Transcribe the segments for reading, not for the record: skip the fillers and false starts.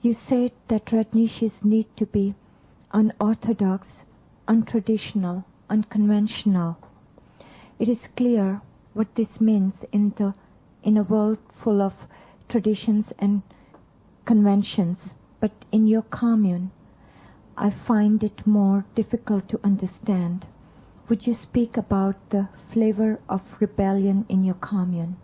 You said that Rajneesh's need to be unorthodox, untraditional, unconventional. It is clear what this means in a world full of traditions and conventions, but in your commune, I find it more difficult to understand. Would you speak about the flavor of rebellion in your commune?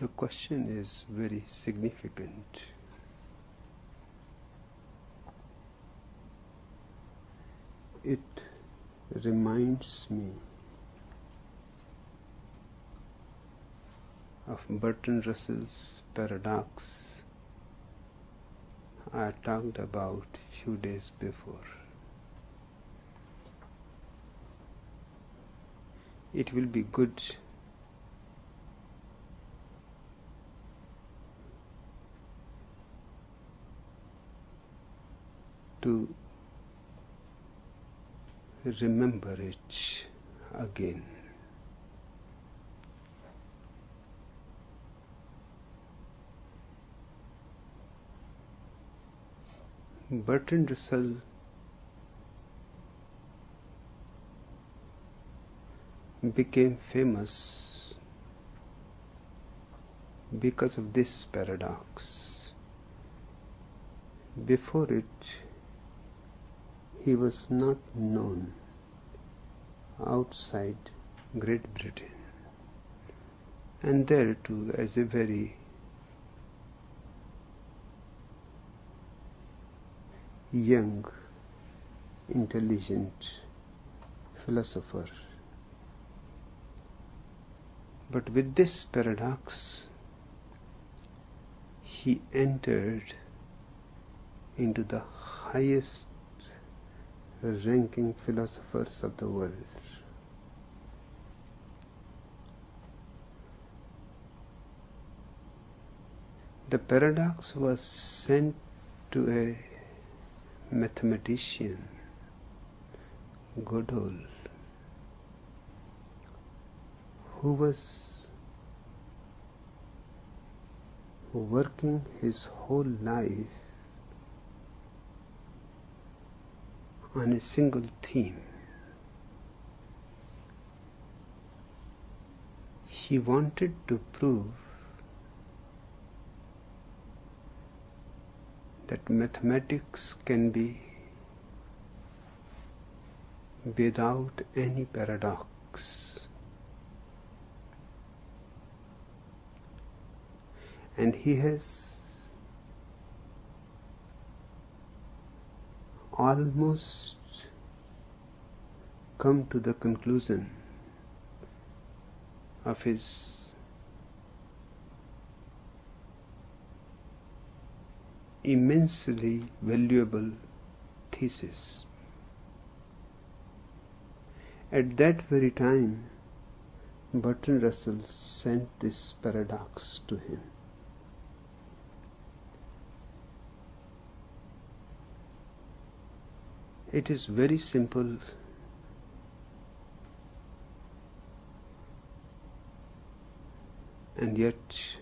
The question is very significant. It reminds me of Bertrand Russell's paradox I talked about few days before. It will be good to remember it again. Bertrand Russell became famous because of this paradox. Before it, he was not known outside Great Britain, and there too as a very young, intelligent philosopher. But with this paradox, he entered into the highest ranking philosophers of the world. The paradox was sent to a mathematician, Gödel, who was working his whole life on a single theme. He wanted to prove that mathematics can be without any paradox. And he has almost come to the conclusion of his immensely valuable thesis. At that very time, Bertrand Russell sent this paradox to him. It is very simple and yet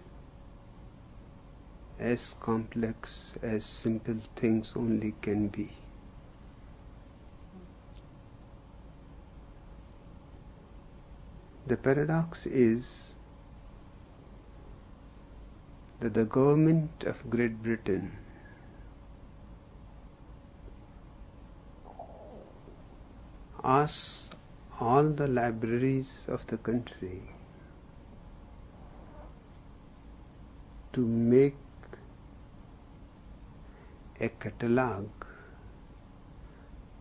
as complex as simple things only can be. The paradox is that the government of Great Britain asks all the libraries of the country to make a catalogue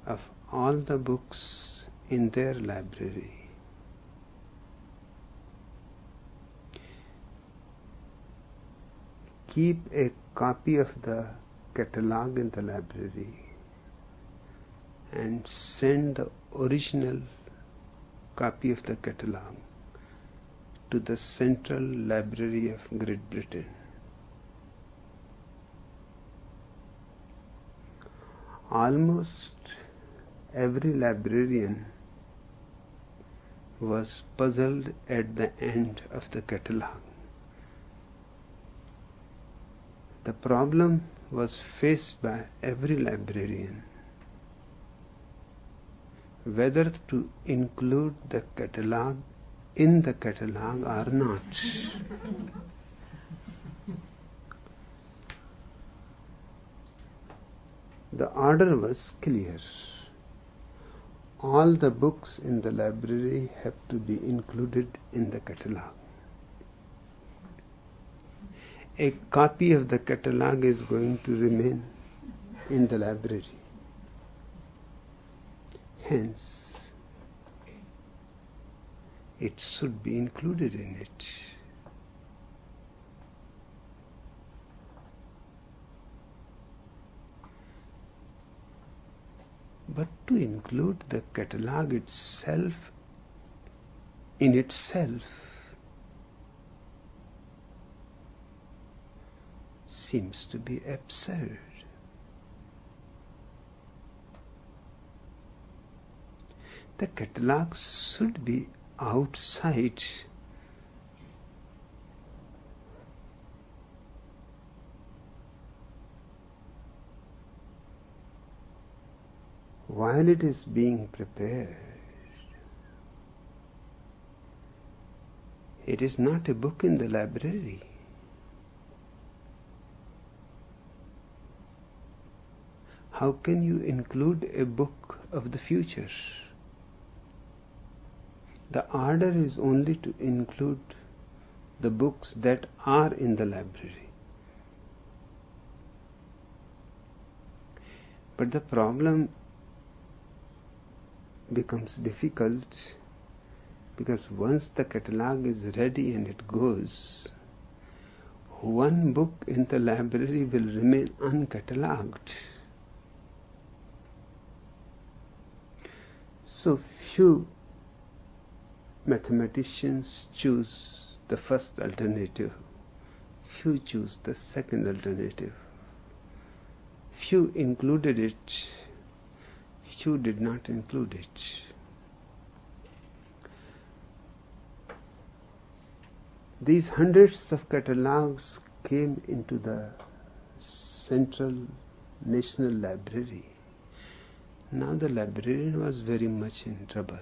of all the books in their library. Keep a copy of the catalogue in the library and send the original copy of the catalogue to the Central Library of Great Britain. Almost every librarian was puzzled at the end of the catalogue. The problem was faced by every librarian, whether to include the catalogue in the catalogue or not. The order was clear. All the books in the library have to be included in the catalogue. A copy of the catalogue is going to remain in the library. Hence, it should be included in it. But to include the catalogue itself in itself seems to be absurd. The catalogue should be outside while it is being prepared. It is not a book in the library. How can you include a book of the future? The order is only to include the books that are in the library. But the problem becomes difficult because once the catalogue is ready and it goes, one book in the library will remain uncatalogued. So few mathematicians choose the first alternative, few choose the second alternative. Few included it, few did not include it. These hundreds of catalogues came into the Central National Library. Now the librarian was very much in trouble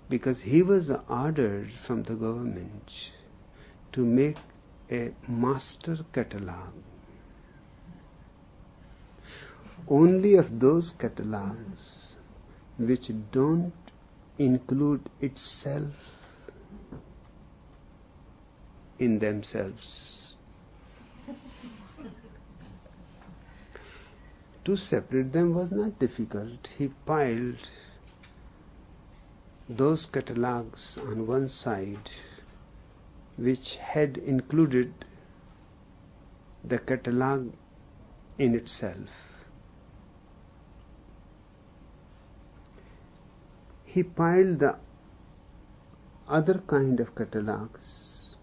because he was ordered from the government to make a master catalogue only of those catalogues which don't include itself in themselves. To separate them was not difficult. He piled those catalogues on one side which had included the catalogue in itself. He piled the other kind of catalogues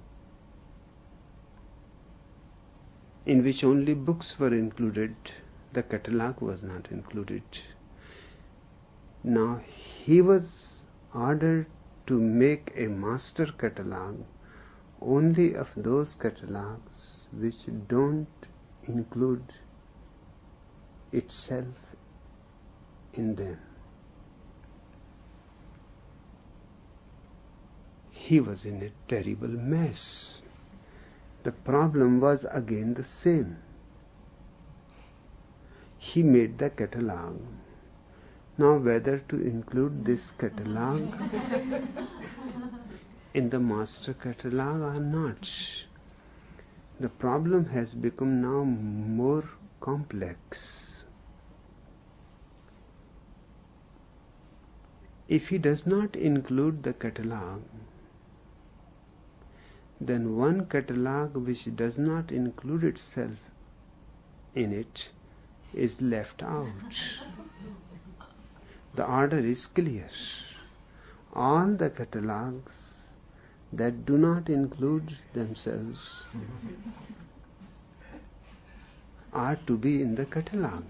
in which only books were included. The catalogue was not included. Now he was ordered to make a master catalogue only of those catalogues which don't include itself in them. He was in a terrible mess. The problem was again the same. He made the catalogue. Now whether to include this catalogue in the master catalogue or not, the problem has become now more complex. If he does not include the catalogue, then one catalogue which does not include itself in it is left out. The order is clear. All the catalogues that do not include themselves are to be in the catalogue.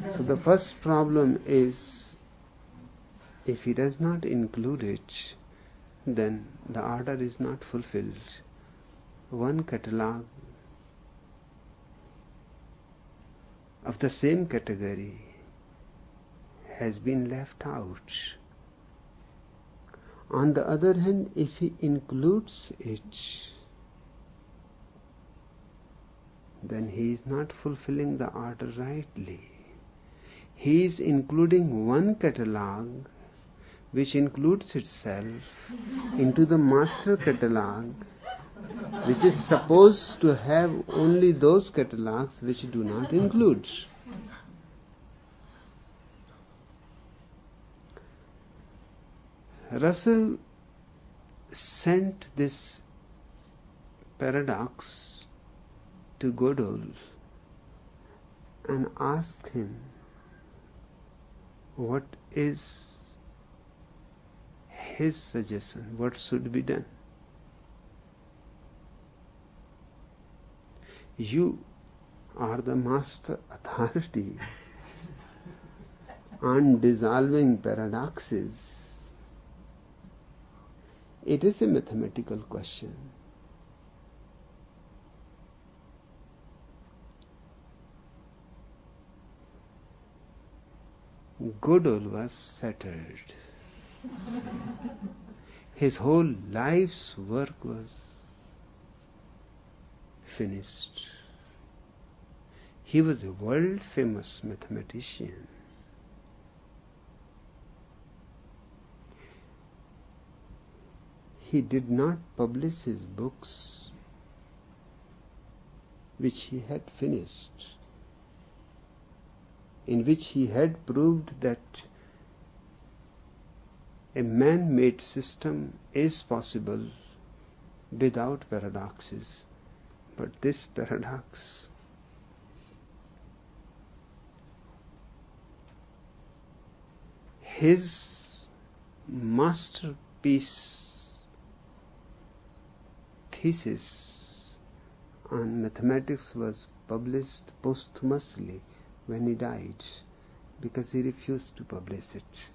So the first problem is, if he does not include it, then the order is not fulfilled. One catalogue of the same category has been left out. On the other hand, if he includes it, then he is not fulfilling the order rightly. He is including one catalogue which includes itself into the master catalogue, which is supposed to have only those catalogues which do not include. Russell sent this paradox to Godel and asked him what is his suggestion, what should be done. You are the master authority on dissolving paradoxes. It is a mathematical question. Godel was shattered. His whole life's work was finished. He was a world-famous mathematician. He did not publish his books which he had finished, in which he had proved that a man-made system is possible without paradoxes. But this paradox his masterpiece thesis on mathematics was published posthumously when he died, because he refused to publish it.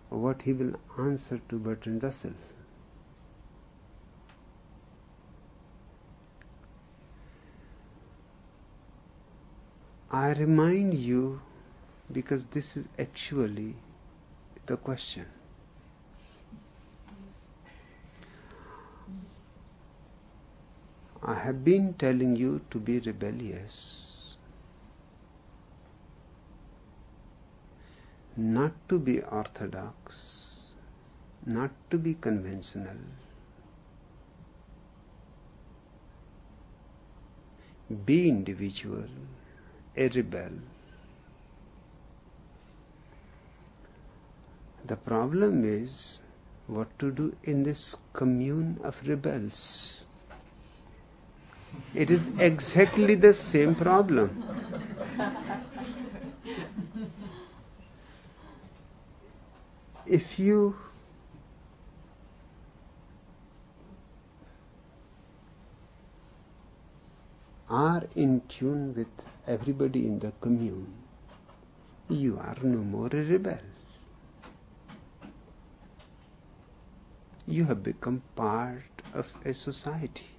What he will answer to Bertrand Russell? I remind you, because this is actually the question. I have been telling you to be rebellious, not to be orthodox, not to be conventional. Be individual, a rebel. The problem is what to do in this commune of rebels. It is exactly the same problem. If you are in tune with everybody in the commune, you are no more a rebel. You have become part of a society,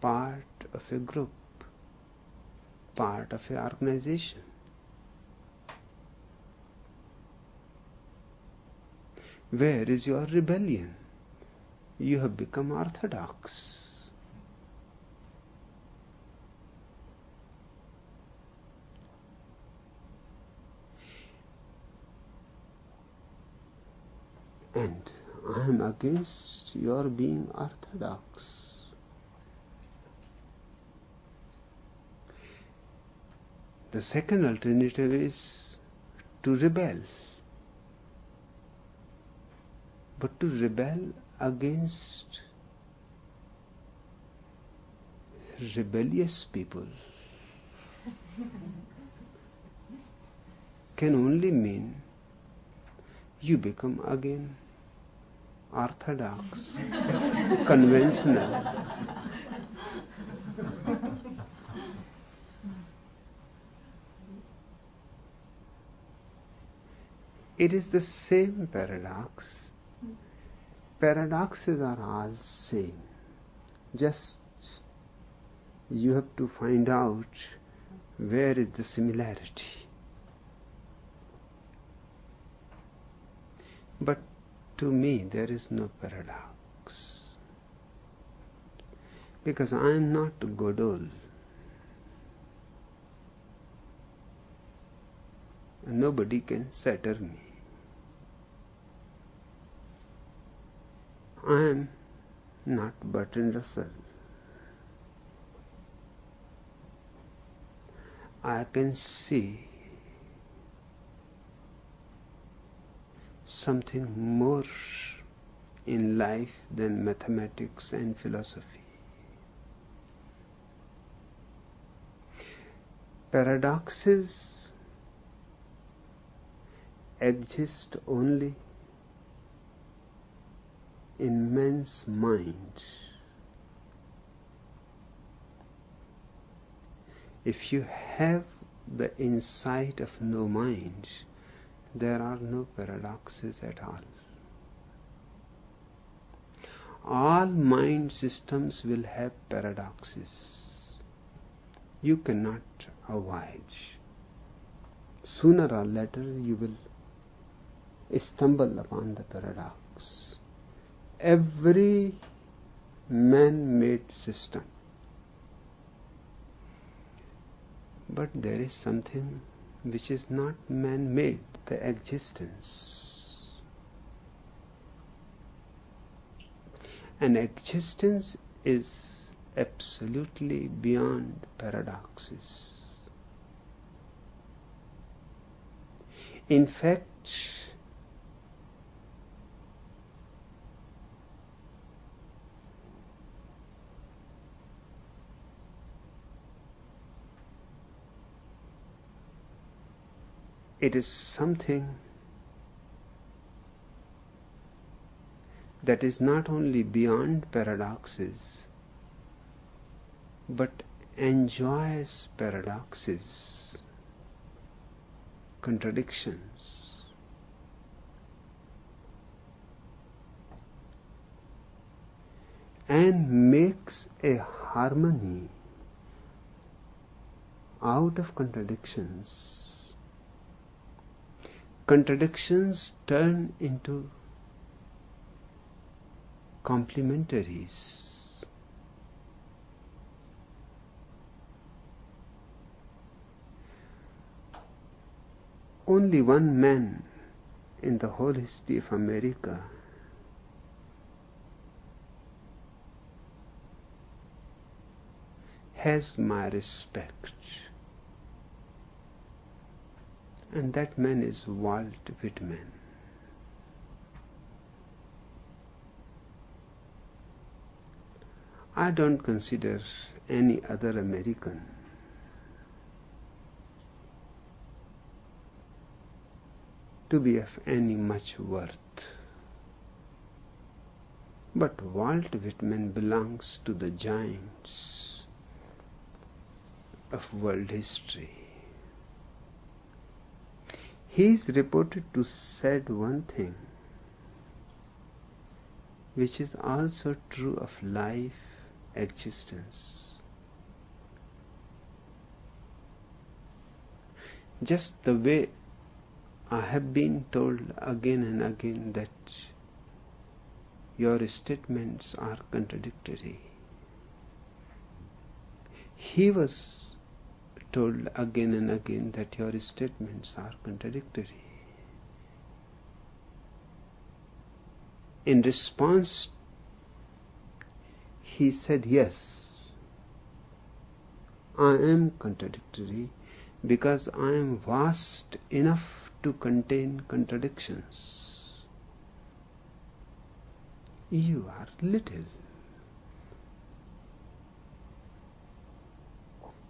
part of a group, part of an organization. Where is your rebellion? You have become orthodox. And I am against your being orthodox. The second alternative is to rebel. But to rebel against rebellious people can only mean you become again orthodox, conventional. It is the same paradox. Paradoxes are all same. Just you have to find out where is the similarity. But to me there is no paradox. Because I am not Godol. And nobody can shatter me. I am not Bertrand Russell. I can see something more in life than mathematics and philosophy. Paradoxes exist only in man's mind. If you have the insight of no mind, there are no paradoxes at all. All mind systems will have paradoxes. You cannot avoid. Sooner or later you will stumble upon the paradox. Every man-made system. But there is something which is not man-made, the existence. And existence is absolutely beyond paradoxes. In fact, it is something that is not only beyond paradoxes, but enjoys paradoxes, contradictions. And makes a harmony out of contradictions. Contradictions turn into complementaries. Only one man in the whole history of America has my respect, and that man is Walt Whitman. I don't consider any other American to be of any much worth. But Walt Whitman belongs to the giants of world history. He is reported to said one thing which is also true of life, existence. Just the way I have been told again and again that your statements are contradictory. He was told again and again that your statements are contradictory. In response, he said, yes, I am contradictory because I am vast enough to contain contradictions. You are little.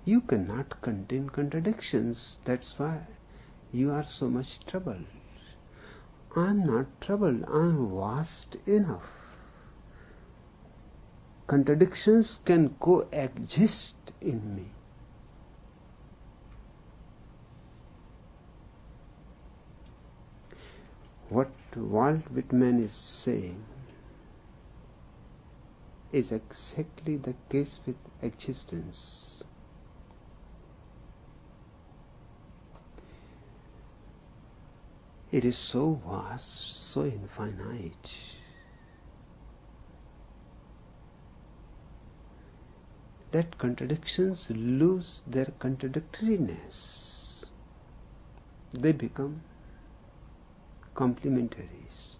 You cannot contain contradictions. That's why you are so much troubled. I am not troubled. I am vast enough. Contradictions can coexist in me. What Walt Whitman is saying is exactly the case with existence. It is so vast, so infinite, that contradictions lose their contradictoriness. They become complementaries.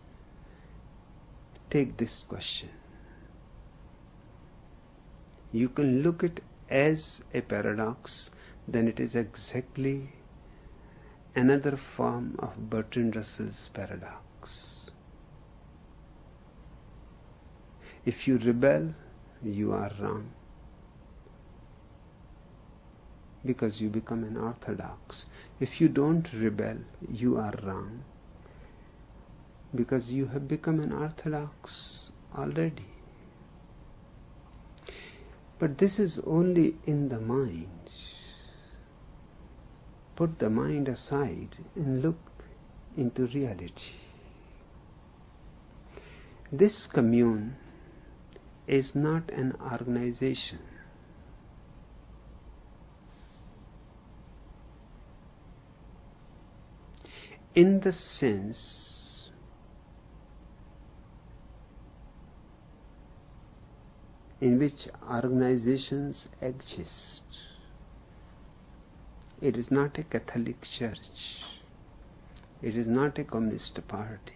Take this question. You can look at it as a paradox, then it is exactly another form of Bertrand Russell's paradox. If you rebel, you are wrong, because you become an orthodox. If you don't rebel, you are wrong, because you have become an orthodox already. But this is only in the mind. Put the mind aside and look into reality. This commune is not an organization. In the sense in which organizations exist. It is not a Catholic Church. It is not a Communist Party.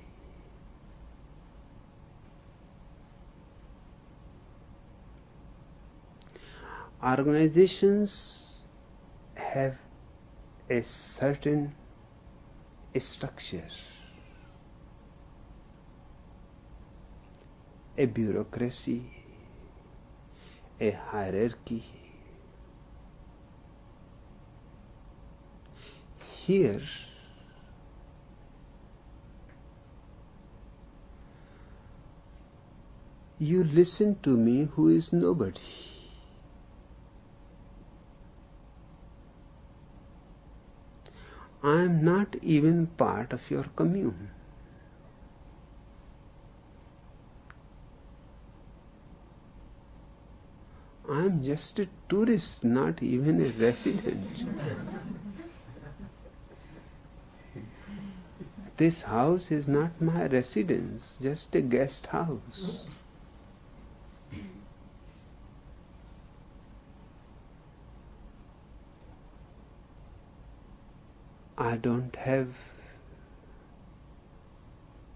Organizations have a certain structure, a bureaucracy, a hierarchy. Here, you listen to me who is nobody. I am not even part of your commune. I am just a tourist, not even a resident. This house is not my residence, just a guest house. I don't have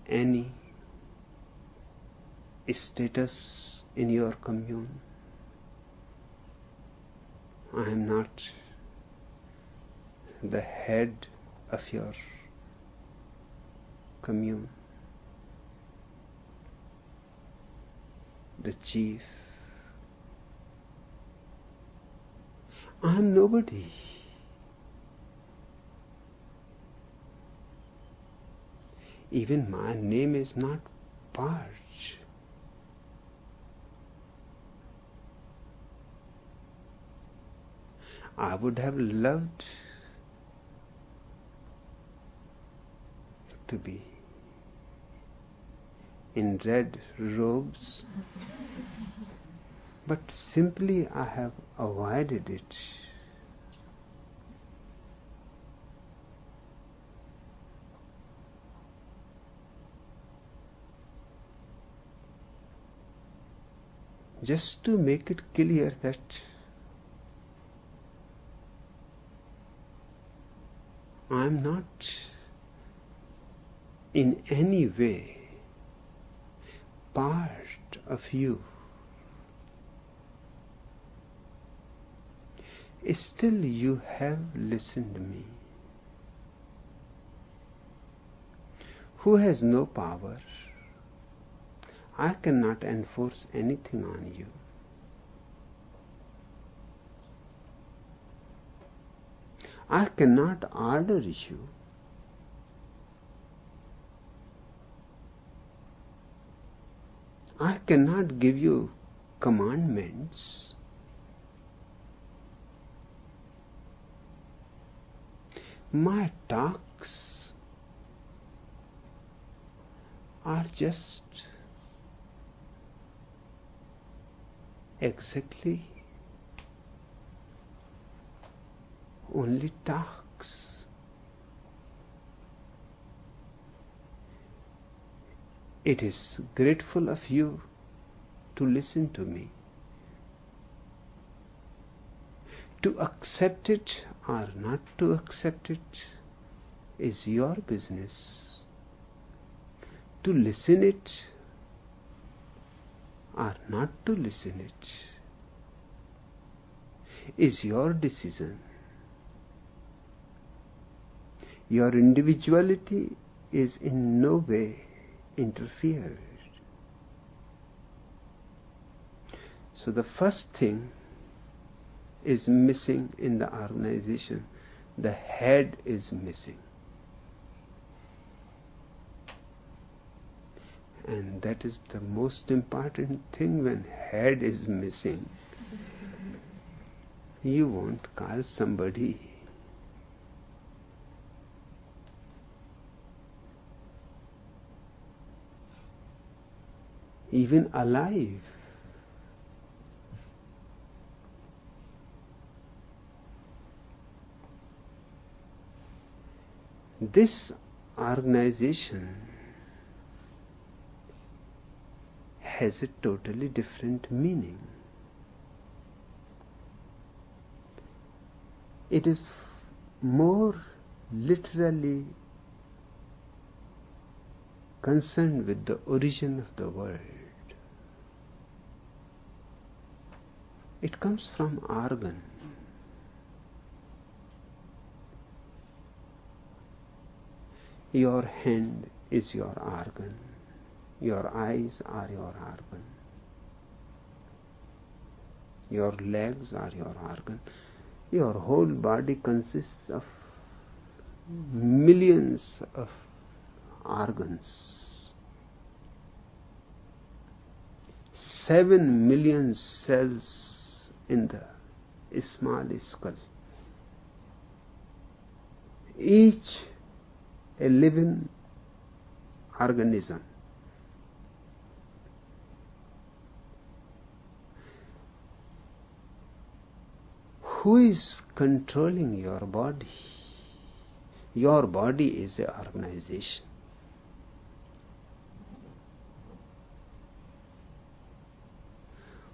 any status in your commune. I am not the head of your commune, the chief. I am nobody. Even my name is not part. I would have loved to be in red robes, but simply I have avoided it. Just to make it clear that I am not in any way part of you. Still you have listened to me. Who has no power? I cannot enforce anything on you. I cannot order you. I cannot give you commandments. My talks are just exactly only talks. It is grateful of you to listen to me. To accept it or not to accept it is your business. To listen it or not to listen it is your decision. Your individuality is in no way interfered. So the first thing is missing in the organization. The head is missing. And that is the most important thing. When head is missing, you won't call somebody even alive. This organization has a totally different meaning. It is more literally concerned with the origin of the word. It comes from organ. Your hand is your organ. Your eyes are your organ. Your legs are your organ. Your whole body consists of millions of organs. 7 million cells in the small skull. Each a living organism. Who is controlling your body? Your body is an organization.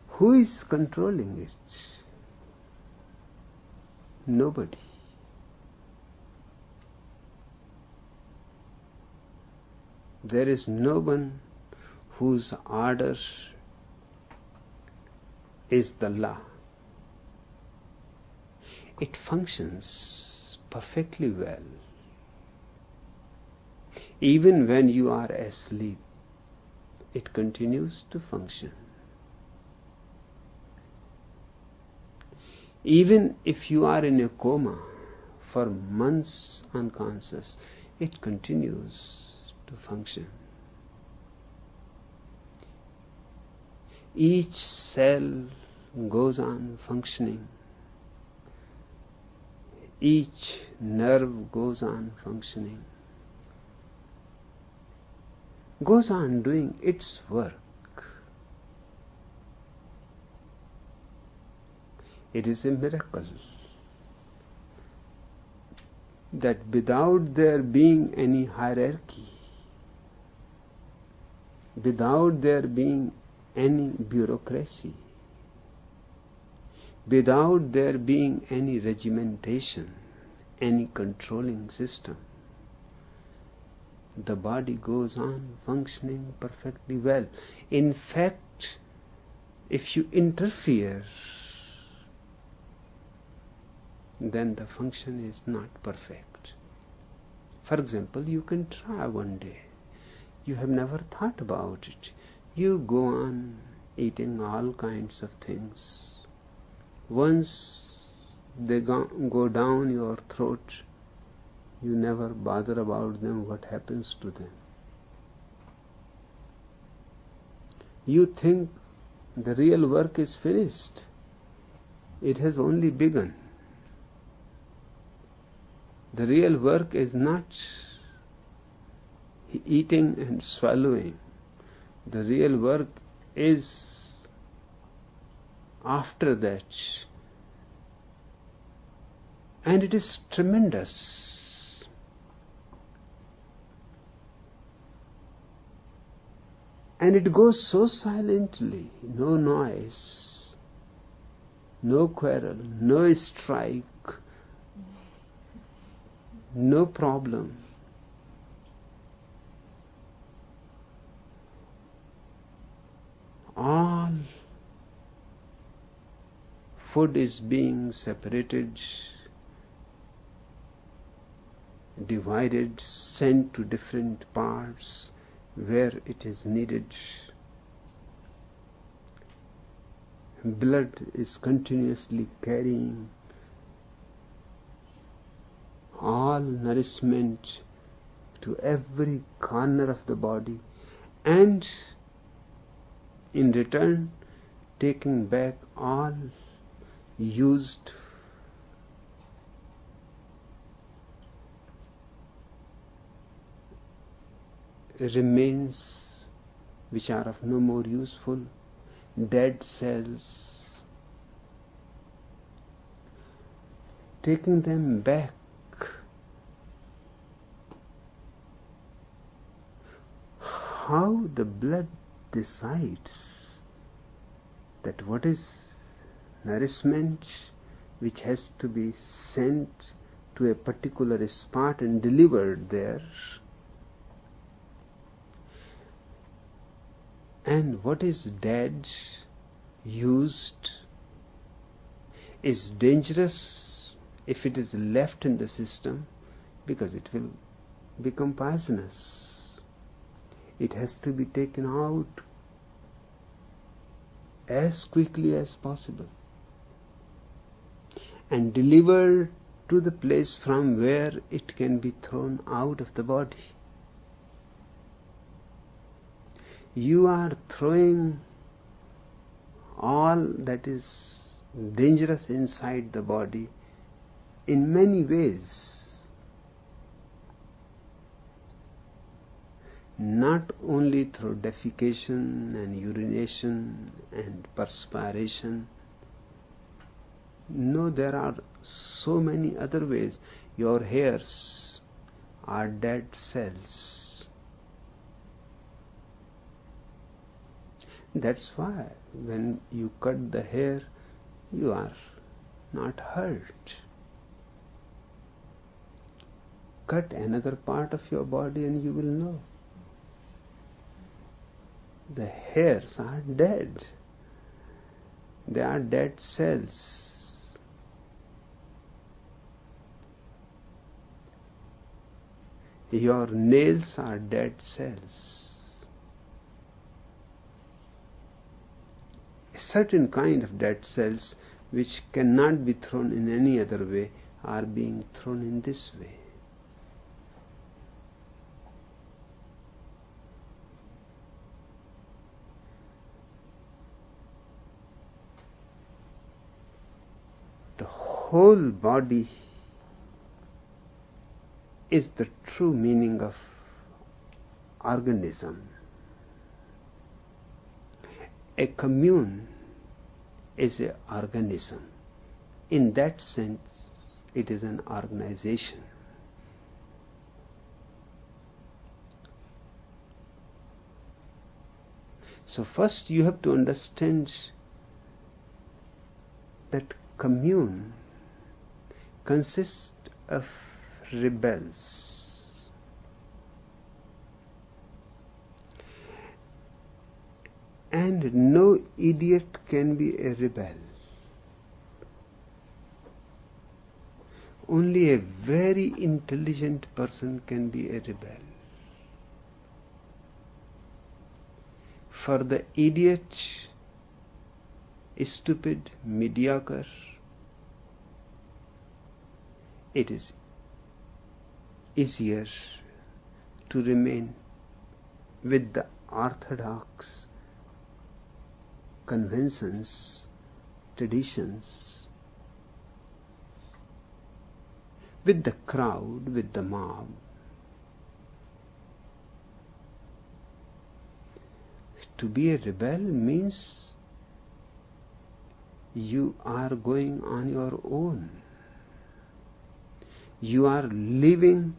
Who is controlling it? Nobody. There is no one whose order is the law. It functions perfectly well. Even when you are asleep, it continues to function. Even if you are in a coma for months unconscious, it continues to function. Each cell goes on functioning. Each nerve goes on functioning, goes on doing its work. It is a miracle that without there being any hierarchy, without there being any bureaucracy, without there being any regimentation, any controlling system, the body goes on functioning perfectly well. In fact, if you interfere, then the function is not perfect. For example, you can try one day. You have never thought about it. You go on eating all kinds of things. Once they go down your throat, you never bother about them, what happens to them. You think the real work is finished. It has only begun. The real work is not eating and swallowing. The real work is after that. And it is tremendous. And it goes so silently, no noise, no quarrel, no strike, no problem. All food is being separated, divided, sent to different parts where it is needed. Blood is continuously carrying all nourishment to every corner of the body, and in return taking back all used remains which are of no more useful, dead cells, taking them back. How the blood decides that what is nourishment which has to be sent to a particular spot and delivered there, and what is dead, used, is dangerous if it is left in the system, because it will become poisonous. It has to be taken out as quickly as possible and delivered to the place from where it can be thrown out of the body. You are throwing all that is dangerous inside the body in many ways. Not only through defecation and urination and perspiration. No, there are so many other ways. Your hairs are dead cells. That's why when you cut the hair, you are not hurt. Cut another part of your body and you will know. The hairs are dead. They are dead cells. Your nails are dead cells. A certain kind of dead cells which cannot be thrown in any other way are being thrown in this way. The whole body is the true meaning of organism. A commune is an organism. In that sense, it is an organization. So first you have to understand that commune consists of rebels. And no idiot can be a rebel. Only a very intelligent person can be a rebel. For the idiot, stupid, mediocre, it is easier to remain with the orthodox conventions, traditions, with the crowd, with the mob. To be a rebel means you are going on your own. You are leaving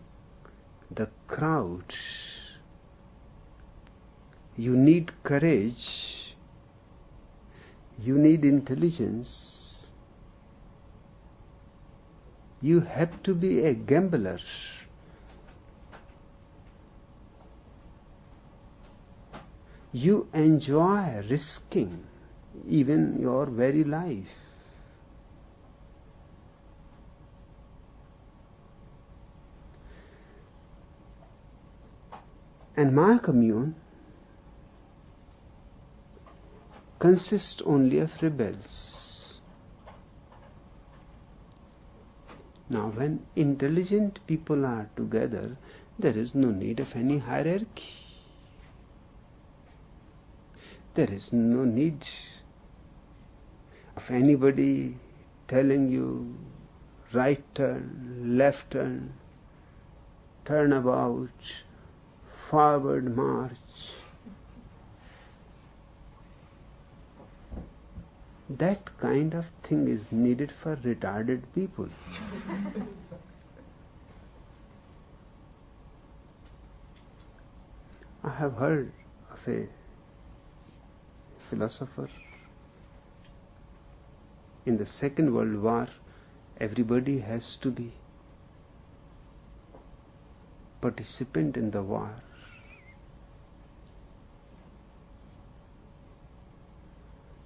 the crowd. You need courage. You need intelligence. You have to be a gambler. You enjoy risking even your very life. And my commune consists only of rebels. Now, when intelligent people are together, there is no need of any hierarchy. There is no need of anybody telling you right turn, left turn, turn about, forward march. That kind of thing is needed for retarded people. I have heard of a philosopher. In the Second World War, everybody has to be participant in the war.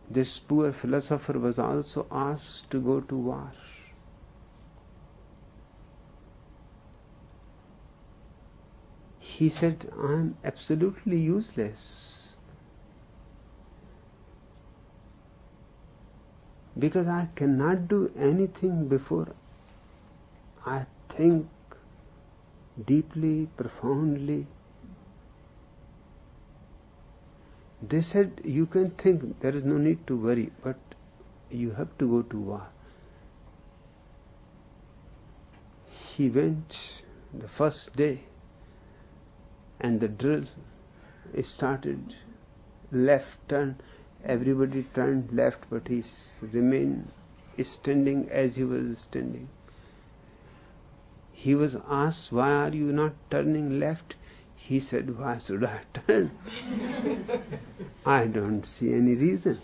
This poor philosopher was also asked to go to war. He said, I am absolutely useless. Because I cannot do anything before I think deeply, profoundly. They said, you can think, there is no need to worry, but you have to go to war. He went the first day, and the drill started. Left turn, everybody turned left, but he remained standing as he was standing. He was asked, why are you not turning left? He said, why should I turn? I don't see any reason.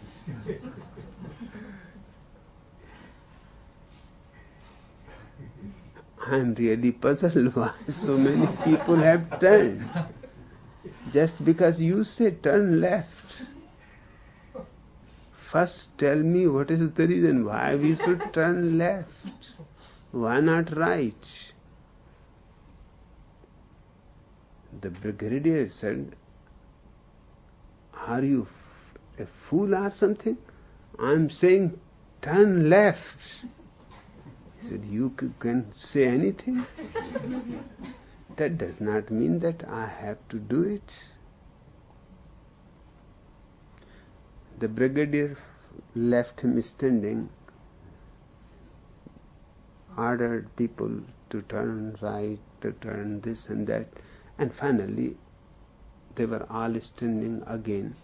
I am really puzzled why so many people have turned. Just because you say turn left. First tell me what is the reason why we should turn left. Why not right? The brigadier said, are you a fool or something? I'm saying turn left. He said, you can say anything? That does not mean that I have to do it. The brigadier left him standing, ordered people to turn right, to turn this and that, and finally they were all standing again.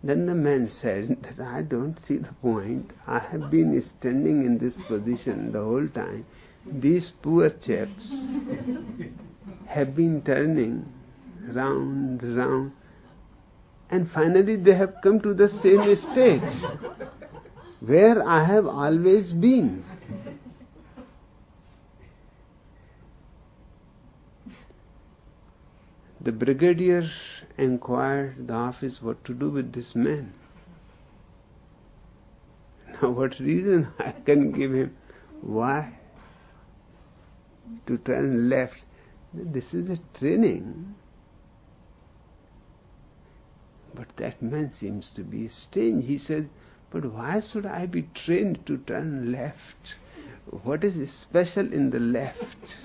Then the man said that I don't see the point. I have been standing in this position the whole time. These poor chaps have been turning round, and finally they have come to the same state where I have always been. The brigadier inquired the office what to do with this man. Now what reason I can give him? Why? To turn left. This is a training. But that man seems to be strange. He said, but why should I be trained to turn left? What is special in the left?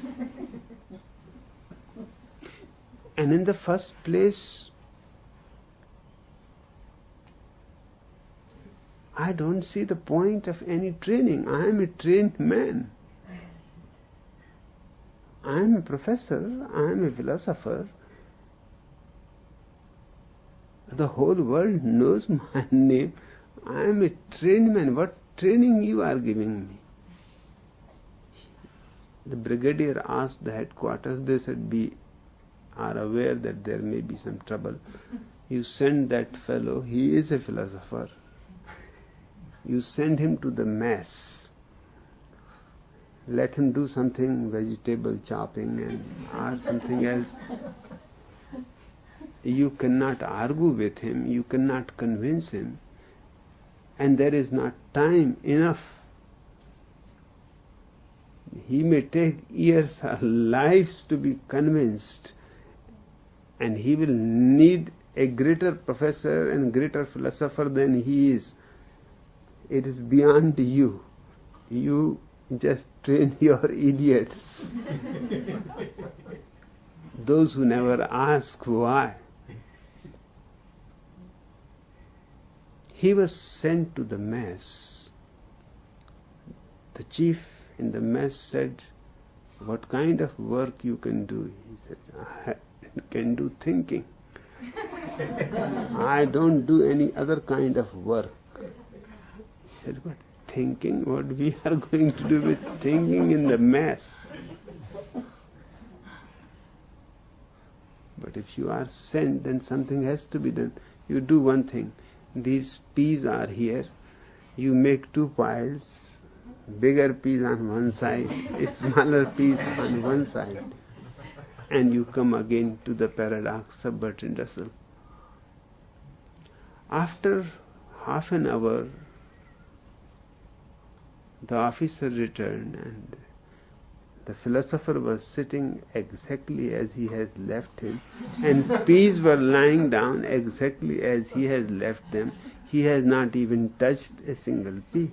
And in the first place, I don't see the point of any training. I am a trained man. I am a professor. I am a philosopher. The whole world knows my name. I am a trained man. What training you are giving me? The brigadier asked the headquarters. They said, we are aware that there may be some trouble. You send that fellow, he is a philosopher. You send him to the mess. Let him do something, vegetable chopping or something else. You cannot argue with him, you cannot convince him, and there is not time enough. He may take years or lives to be convinced, and he will need a greater professor and greater philosopher than he is. It is beyond you. You just train your idiots. Those who never ask why. He was sent to the mess. The chief in the mess said, what kind of work you can do? He said, I can do thinking. I don't do any other kind of work. He said, but thinking? What we are going to do with thinking in the mess? But if you are sent, then something has to be done. You do one thing. These peas are here. You make two piles. Bigger peas on one side, smaller peas on one side. And you come again to the paradox of Bertrand Russell. After half an hour, the officer returned and the philosopher was sitting exactly as he has left him, and peas were lying down exactly as he has left them. He has not even touched a single pea.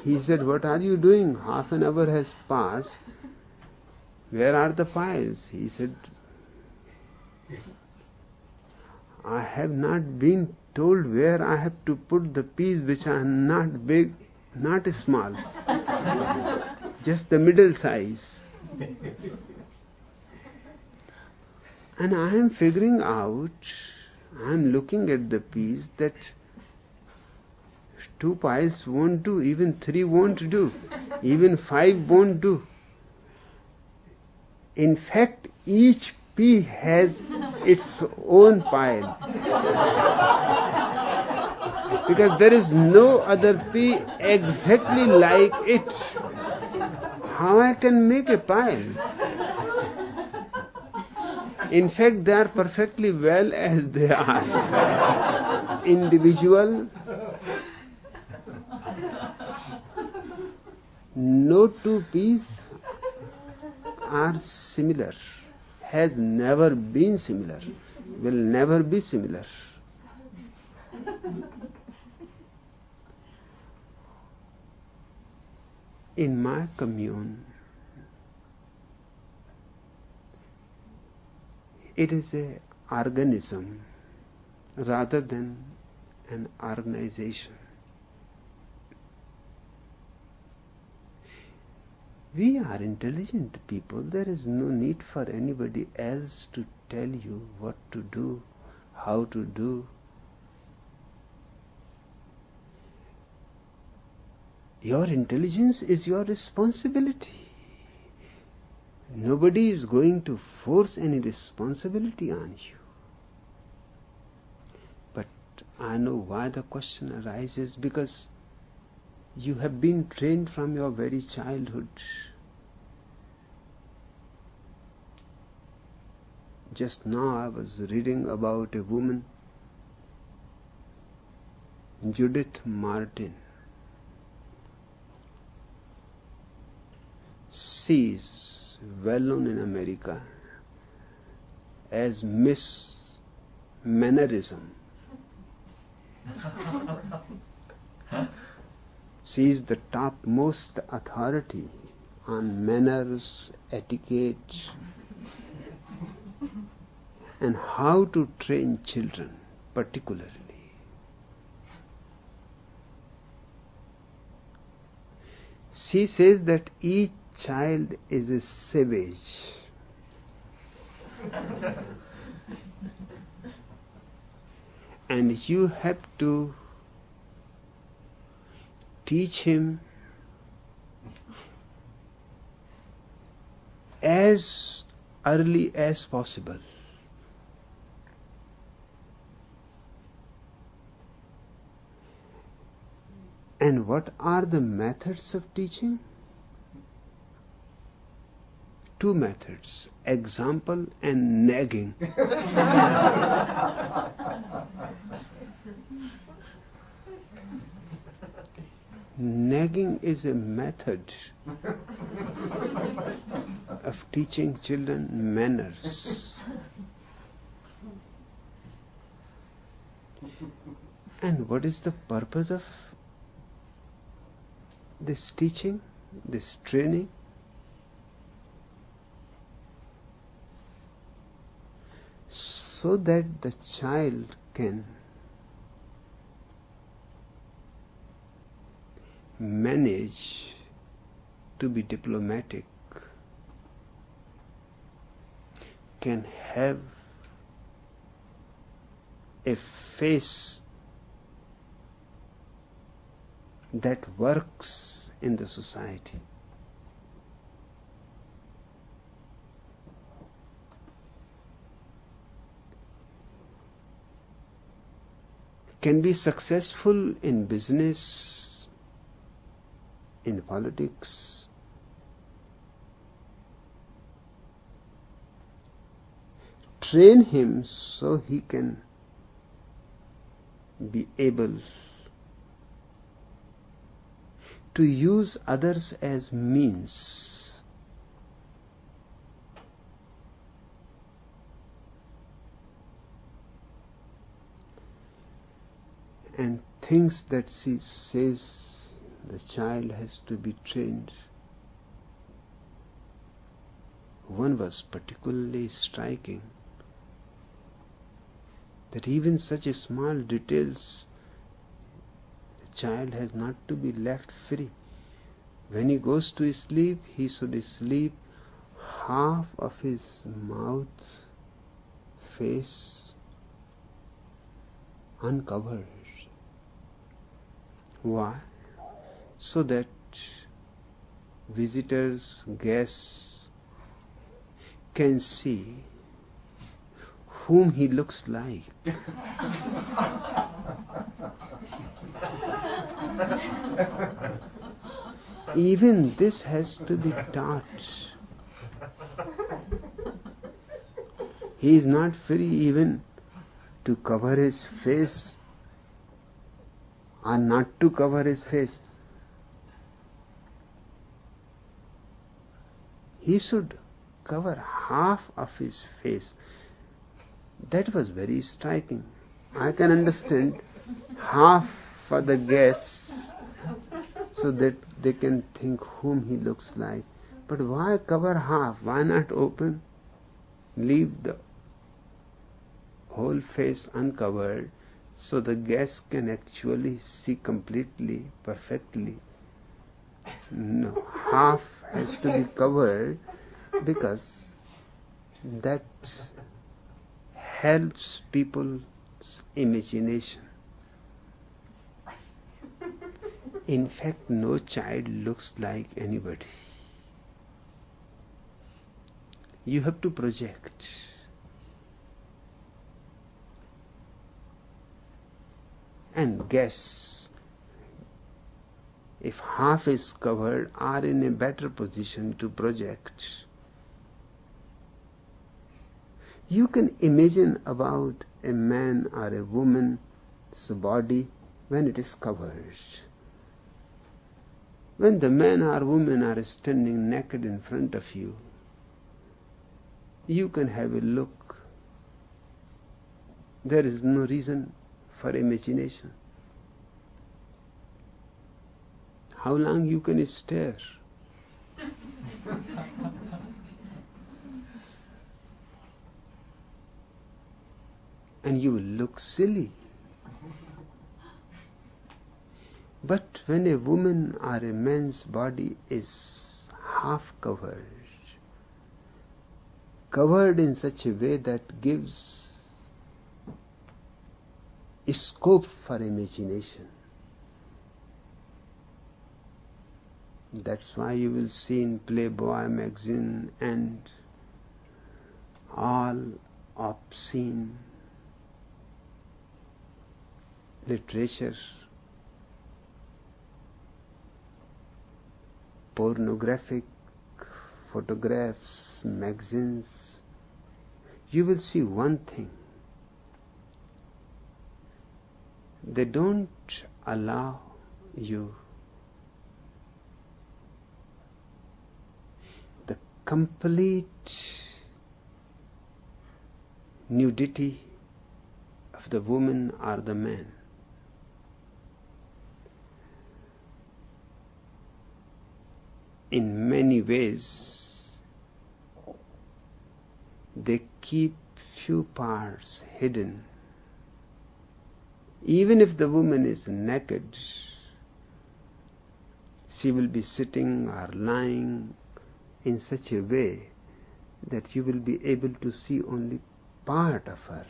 He said, what are you doing? Half an hour has passed. Where are the piles? He said, I have not been told where I have to put the peas which are not big, not small, just the middle size. And I am figuring out, I am looking at the peas that 2 piles won't do, even 3 won't do, even 5 won't do. In fact, each pea has its own pile. Because there is no other pea exactly like it. How I can make a pile? In fact, they are perfectly well as they are. Individual. No 2 peas are similar, has never been similar, will never be similar. In my commune, it is an organism rather than an organization. We are intelligent people. There is no need for anybody else to tell you what to do, how to do. Your intelligence is your responsibility. Nobody is going to force any responsibility on you. But I know why the question arises, because you have been trained from your very childhood. Just now I was reading about a woman, Judith Martin. She is well known in America as Miss Mannerism. She is the topmost authority on manners, etiquette, and how to train children particularly. She says that each child is a savage. And you have to teach him as early as possible. And what are the methods of teaching? Two methods, example and nagging. Nagging is a method of teaching children manners. And what is the purpose of this teaching, this training? So that the child can manage to be diplomatic, can have a face that works in the society. Can be successful in business, in politics. Train him so he can be able to use others as means. And things that she says the child has to be trained. One was particularly striking, that even such a small details, the child has not to be left free. When he goes to sleep, he should sleep half of his mouth, face uncovered. Why? So that visitors, guests can see whom he looks like. Even this has to be taught. He is not free even to cover his face or not to cover his face. He should cover half of his face. That was very striking. I can understand half for the guests so that they can think whom he looks like. But why cover half? Why not open? Leave the whole face uncovered so the guests can actually see completely, perfectly. No, half has to be covered because that helps people's imagination. In fact, no child looks like anybody. You have to project. And guess if half is covered are in a better position to project. You can imagine about a man or a woman's body when it is covered. When the man or woman are standing naked in front of you, you can have a look. There is no reason for imagination. How long you can stare? And you will look silly. But when a woman or a man's body is half covered in such a way that gives scope for imagination, that's why you will see in Playboy magazine and all obscene literature, pornographic photographs, magazines. You will see one thing: they don't allow you the complete nudity of the woman or the man. In many ways, they keep few parts hidden. Even if the woman is naked, she will be sitting or lying in such a way that you will be able to see only part of her.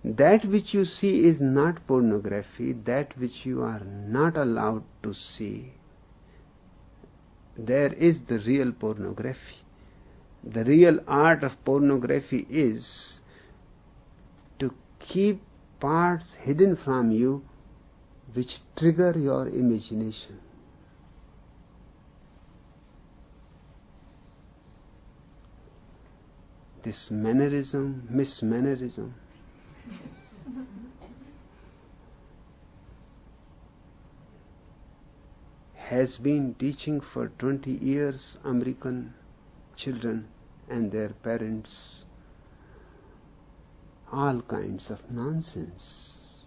That which you see is not pornography. That which you are not allowed to see, there is the real pornography. The real art of pornography is to keep parts hidden from you which trigger your imagination. This mannerism, mismannerism, has been teaching for 20 years American children and their parents all kinds of nonsense.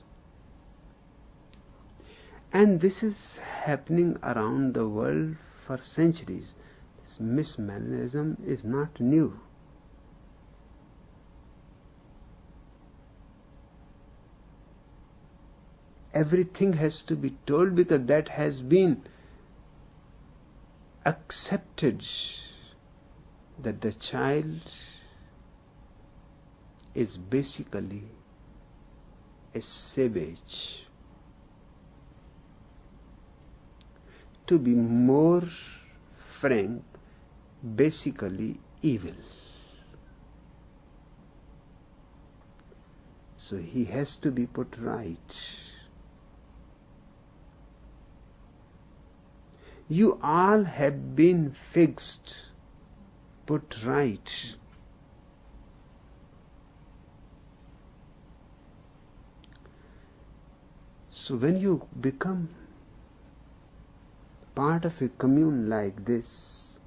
And this is happening around the world for centuries. This mismannerism is not new. Everything has to be told because that has been accepted, that the child is basically a savage. To be more frank, basically evil. So he has to be put right. You all have been fixed, put right. So when you become part of a commune like this,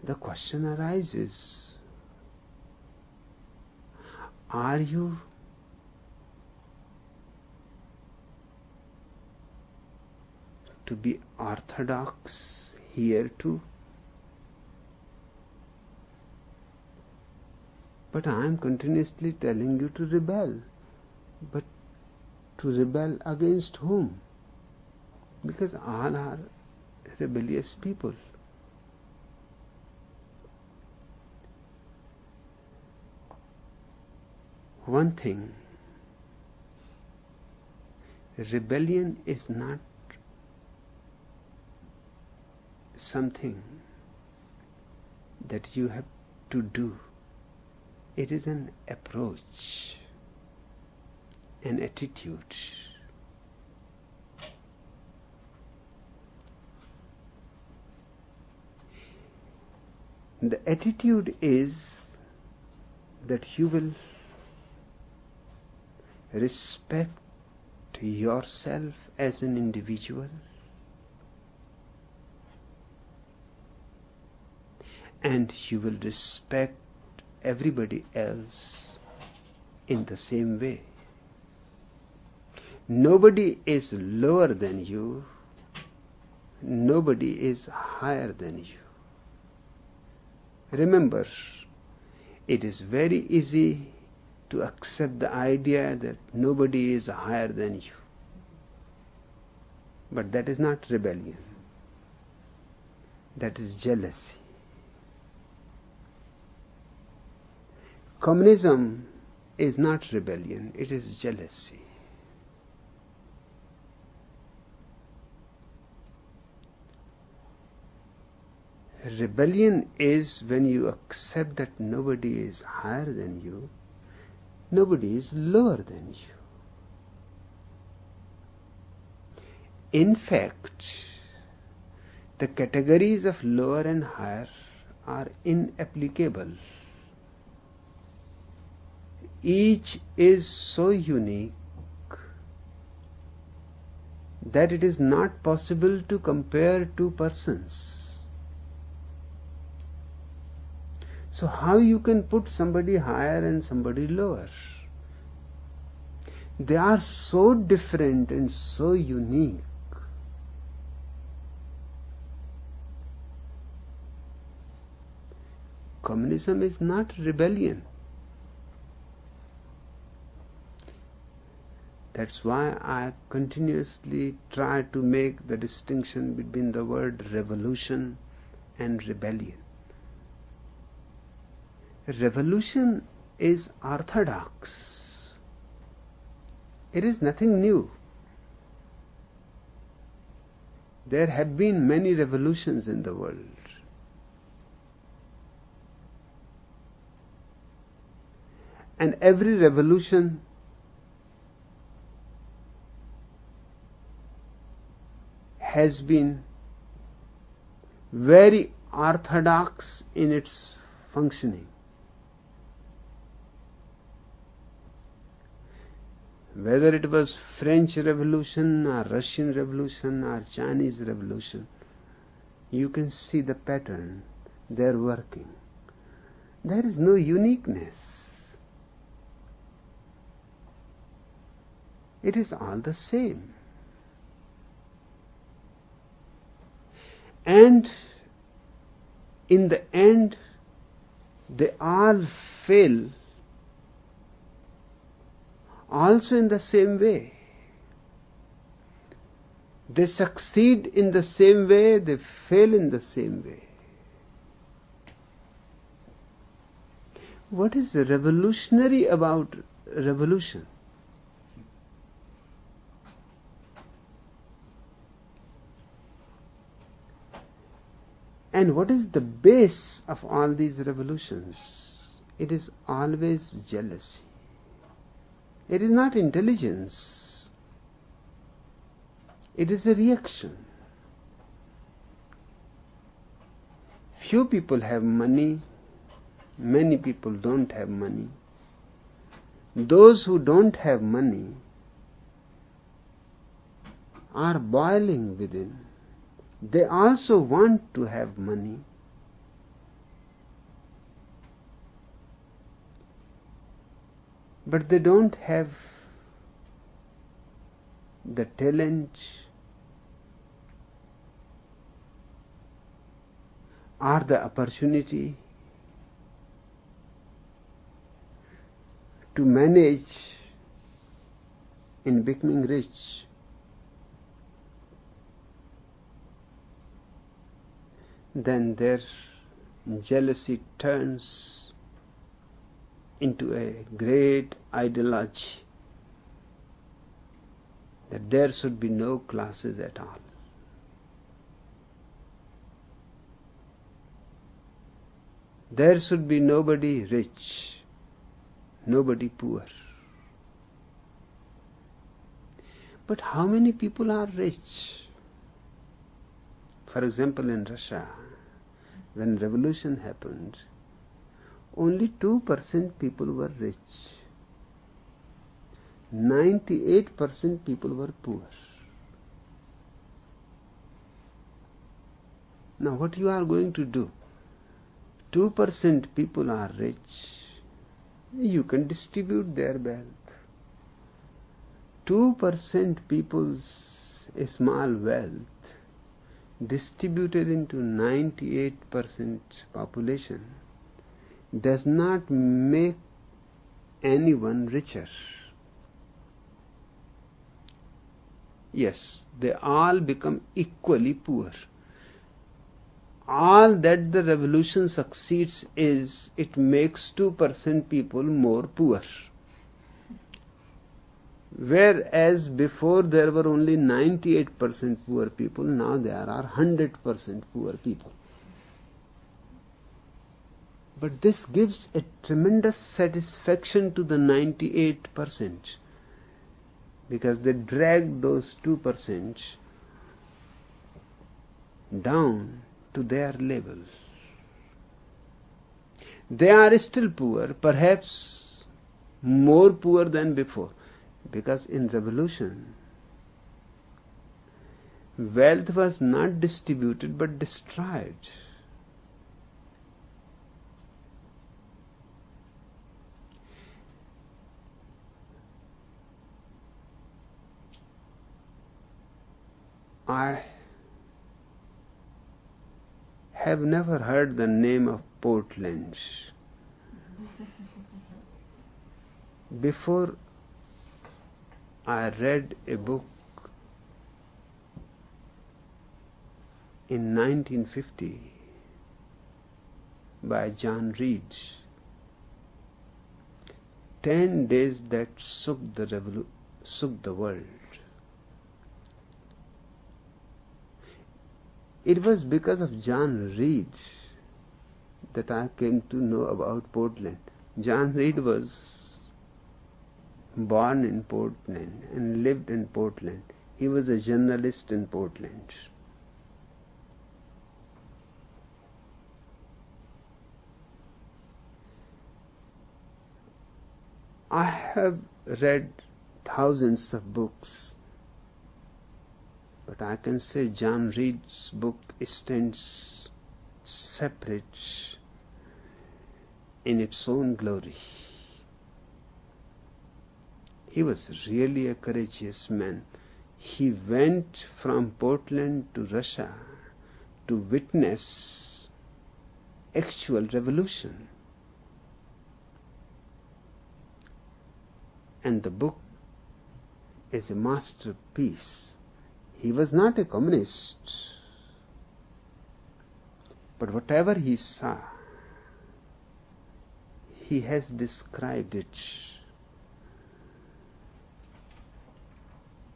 the question arises, are you to be orthodox here too? But I am continuously telling you to rebel. But to rebel against whom? Because all are rebellious people. One thing, rebellion is not something that you have to do. It is an approach, an attitude. The attitude is that you will respect yourself as an individual and you will respect everybody else in the same way. Nobody is lower than you. Nobody is higher than you. Remember, it is very easy to accept the idea that nobody is higher than you. But that is not rebellion. That is jealousy. Communism is not rebellion, it is jealousy. Rebellion is when you accept that nobody is higher than you, nobody is lower than you. In fact, the categories of lower and higher are inapplicable. Each is so unique that it is not possible to compare two persons. So how you can put somebody higher and somebody lower? They are so different and so unique. Communism is not rebellion. That's why I continuously try to make the distinction between the word revolution and rebellion. Revolution is orthodox. It is nothing new. There have been many revolutions in the world. And every revolution has been very orthodox in its functioning. Whether it was French Revolution or Russian Revolution or Chinese Revolution, you can see the pattern. They're working. There is no uniqueness. It is all the same. And in the end, they all fail also in the same way. They succeed in the same way, they fail in the same way. What is revolutionary about revolution? And what is the base of all these revolutions? It is always jealousy. It is not intelligence. It is a reaction. Few people have money, many people don't have money. Those who don't have money are boiling within. They also want to have money. But they don't have the talent or the opportunity to manage in becoming rich. Then their jealousy turns into a great ideology that there should be no classes at all. There should be nobody rich, nobody poor. But how many people are rich? For example, in Russia, when revolution happened, only 2% people were rich. 98% people were poor. Now what you are going to do? 2% people are rich. You can distribute their wealth. 2% people's small wealth distributed into 98% population does not make anyone richer. Yes, they all become equally poor. All that the revolution succeeds is it makes 2% people more poor. Whereas before there were only 98% poor people, now there are 100% poor people. But this gives a tremendous satisfaction to the 98%, because they drag those 2% down to their level. They are still poor, perhaps more poor than before, because in revolution, wealth was not distributed but destroyed. I have never heard the name of Portland. Before I read a book in 1950 by John Reed, 10 days that shook the world. It was because of John Reed that I came to know about Portland. John Reed was born in Portland and lived in Portland. He was a journalist in Portland. I have read thousands of books, but I can say John Reed's book stands separate in its own glory. He was really a courageous man. He went from Portland to Russia to witness actual revolution. And the book is a masterpiece. He was not a communist, but whatever he saw, he has described it.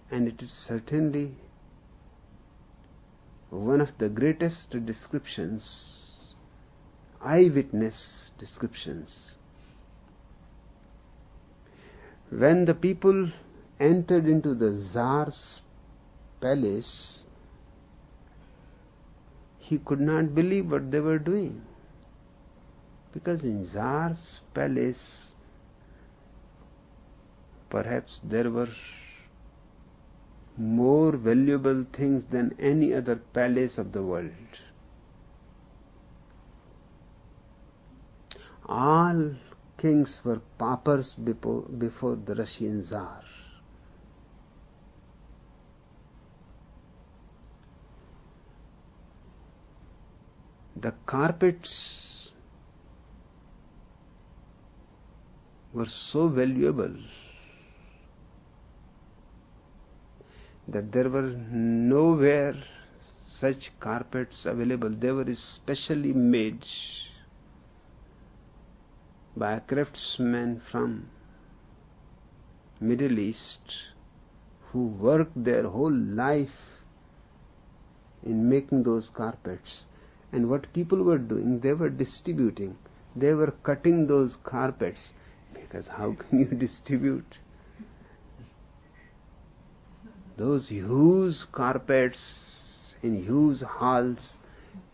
And it is certainly one of the greatest descriptions, eyewitness descriptions. When the people entered into the Tsar's palace, he could not believe what they were doing. Because in Tsar's palace, perhaps there were more valuable things than any other palace of the world. All kings were paupers before the Russian Tsar. The carpets were so valuable that there were nowhere such carpets available. They were specially made by a craftsman from Middle East who worked their whole life in making those carpets. And what people were doing, they were distributing. They were cutting those carpets, because how can you distribute those huge carpets in huge halls?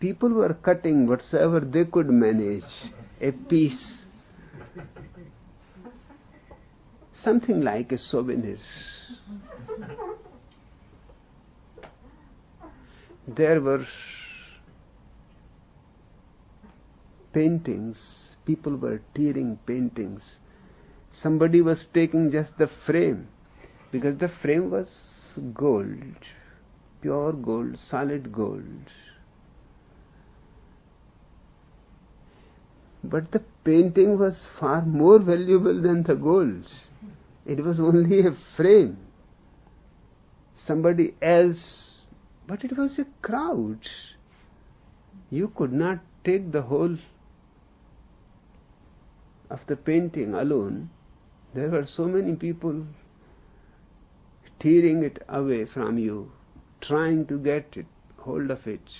People were cutting whatsoever they could manage, a piece, something like a souvenir. There were paintings, people were tearing paintings. Somebody was taking just the frame, because the frame was gold, pure gold, solid gold. But the painting was far more valuable than the gold. It was only a frame. Somebody else, but it was a crowd. You could not take the whole of the painting alone. There were so many people tearing it away from you, trying to get hold of it.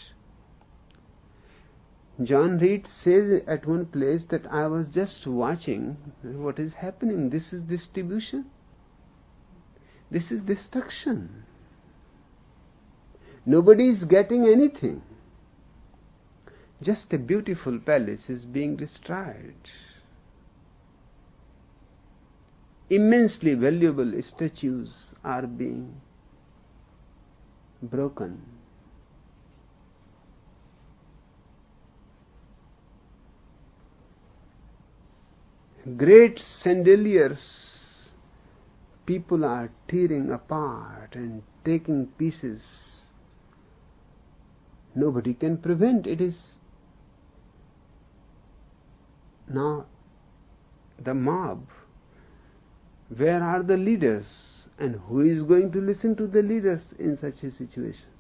John Reed says at one place that I was just watching what is happening. This is distribution. This is destruction. Nobody is getting anything. Just a beautiful palace is being destroyed. Immensely valuable statues are being broken. Great chandeliers people are tearing apart and taking pieces. Nobody can prevent it. Is now the mob. Where are the leaders? And who is going to listen to the leaders in such a situation?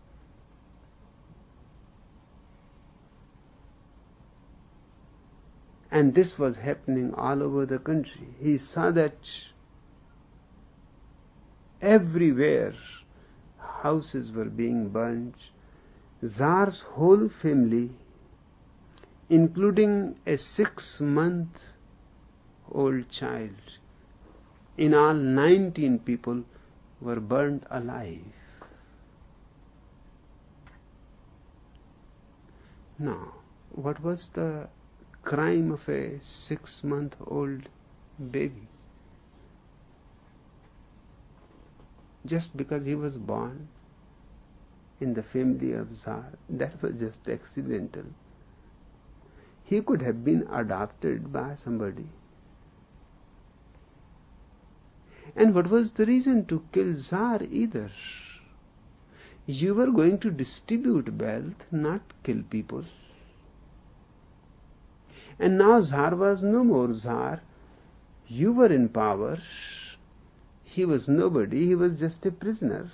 And this was happening all over the country. He saw that everywhere houses were being burnt. Tsar's whole family, including a 6-month-old child, in all 19 people were burnt alive. Now, what was the crime of a 6-month-old baby? Just because he was born in the family of Tsar, that was just accidental. He could have been adopted by somebody. And what was the reason to kill Tsar either? You were going to distribute wealth, not kill people. And now Tsar was no more Tsar. You were in power. He was nobody. He was just a prisoner.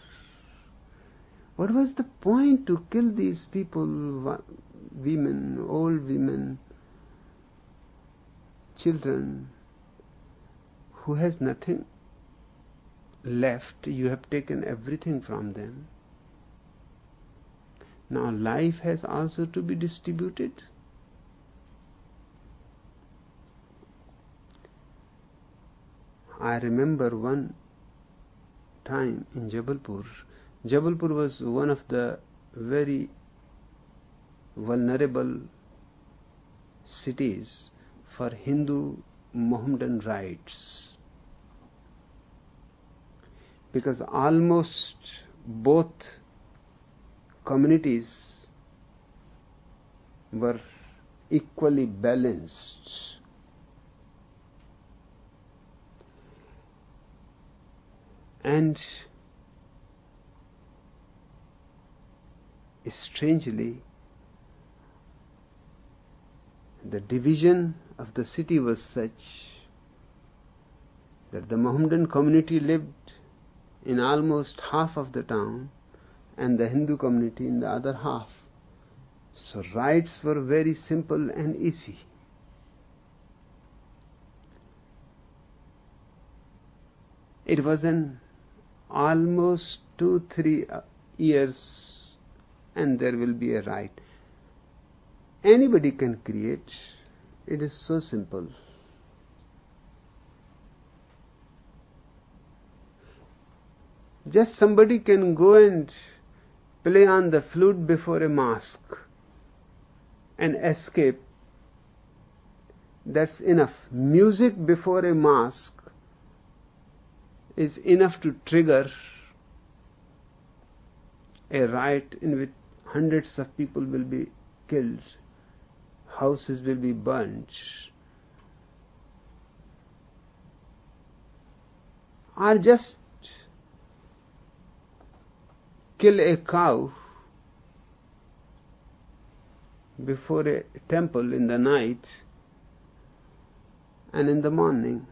What was the point to kill these people, women, old women, children, who has nothing left? You have taken everything from them. Now life has also to be distributed. I remember one time in Jabalpur. Jabalpur was one of the very vulnerable cities for Hindu Mohammedan rights, because almost both communities were equally balanced. And strangely, the division of the city was such that the Mohammedan community lived in almost half of the town and the Hindu community in the other half. So rights were very simple and easy. It was an almost 2-3 years and there will be a right. Anybody can create. It is so simple. Just somebody can go and play on the flute before a mosque and escape. That's enough. Music before a mosque is enough to trigger a riot in which hundreds of people will be killed, houses will be burnt, or just kill a cow before a temple in the night and in the morning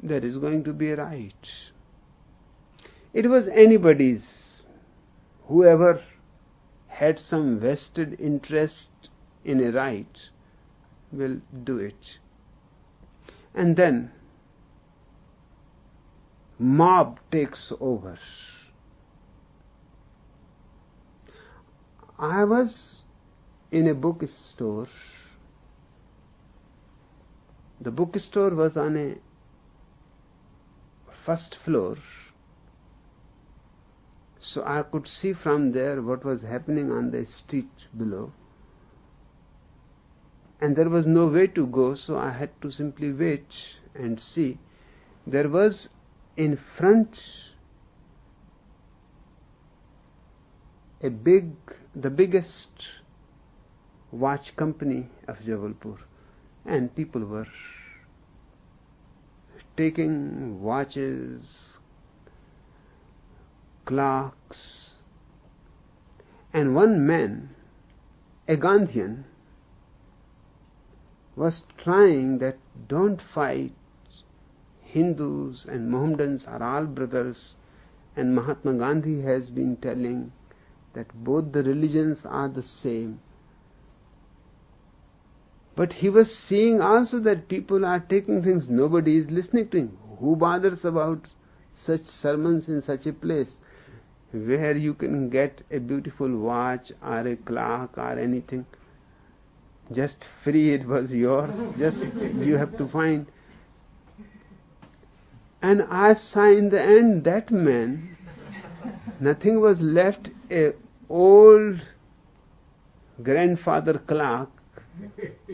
there is going to be a riot. It was anybody's, whoever had some vested interest in a riot will do it. And then mob takes over. I was in a bookstore. The bookstore was on a first floor, so I could see from there what was happening on the street below. And there was no way to go, so I had to simply wait and see. There was in front the biggest watch company of Jabalpur, and people were taking watches, clocks, and one man, a Gandhian, was trying that don't fight, Hindus and Mohammedans are all brothers, and Mahatma Gandhi has been telling that both the religions are the same. But he was seeing also that people are taking things, nobody is listening to him. Who bothers about such sermons in such a place where you can get a beautiful watch or a clock or anything? Just free, it was yours, just you have to find. And I saw in the end that man, nothing was left, a old grandfather clock,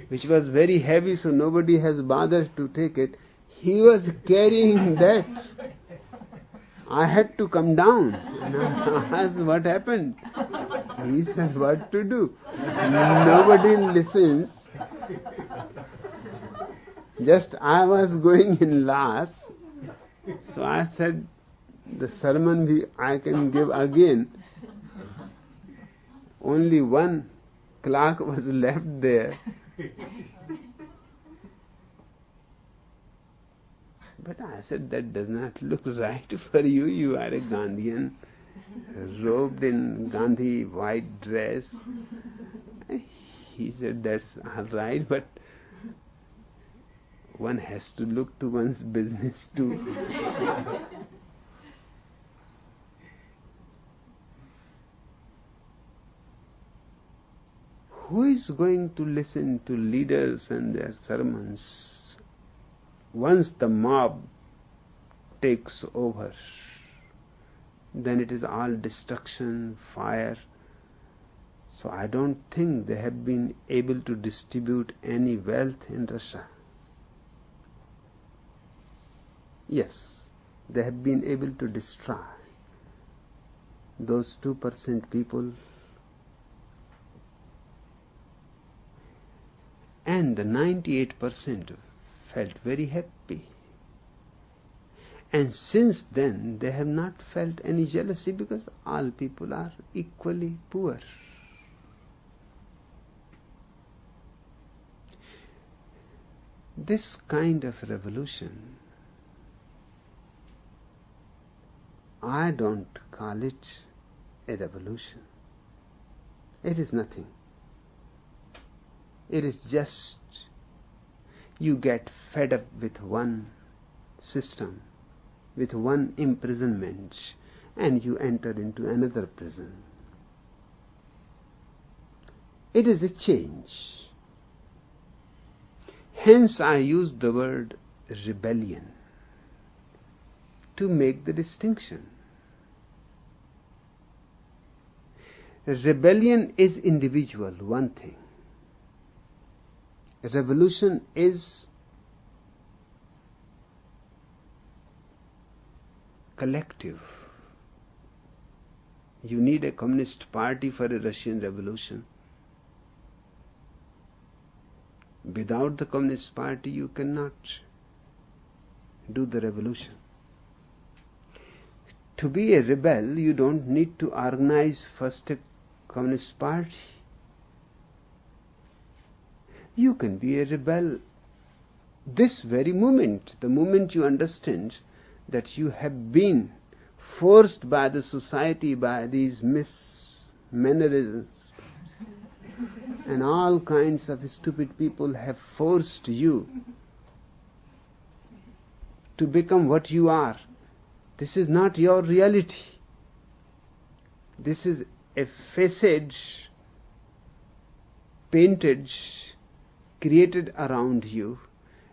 which was very heavy, so nobody has bothered to take it. He was carrying that. I had to come down and I asked what happened. He said what to do. Nobody listens. Just I was going in last, so I said the sermon I can give again. Only one clock was left there. But I said, that does not look right for you. You are a Gandhian, robed in Gandhi white dress. He said, that's all right, but one has to look to one's business too. Who is going to listen to leaders and their sermons once the mob takes over? Then it is all destruction, fire. So I don't think they have been able to distribute any wealth in Russia. Yes, they have been able to destroy those 2% people, and the 98% felt very happy. And since then they have not felt any jealousy, because all people are equally poor. This kind of revolution, I don't call it a revolution. It is nothing. It is just you get fed up with one system, with one imprisonment, and you enter into another prison. It is a change. Hence I use the word rebellion to make the distinction. Rebellion is individual, one thing. Revolution is collective. You need a communist party for a Russian revolution. Without the communist party, you cannot do the revolution. To be a rebel, you don't need to organize first a communist party. You can be a rebel this very moment, the moment you understand that you have been forced by the society, by these mismannerisms, and all kinds of stupid people have forced you to become what you are. This is not your reality. This is a facade painted, created around you,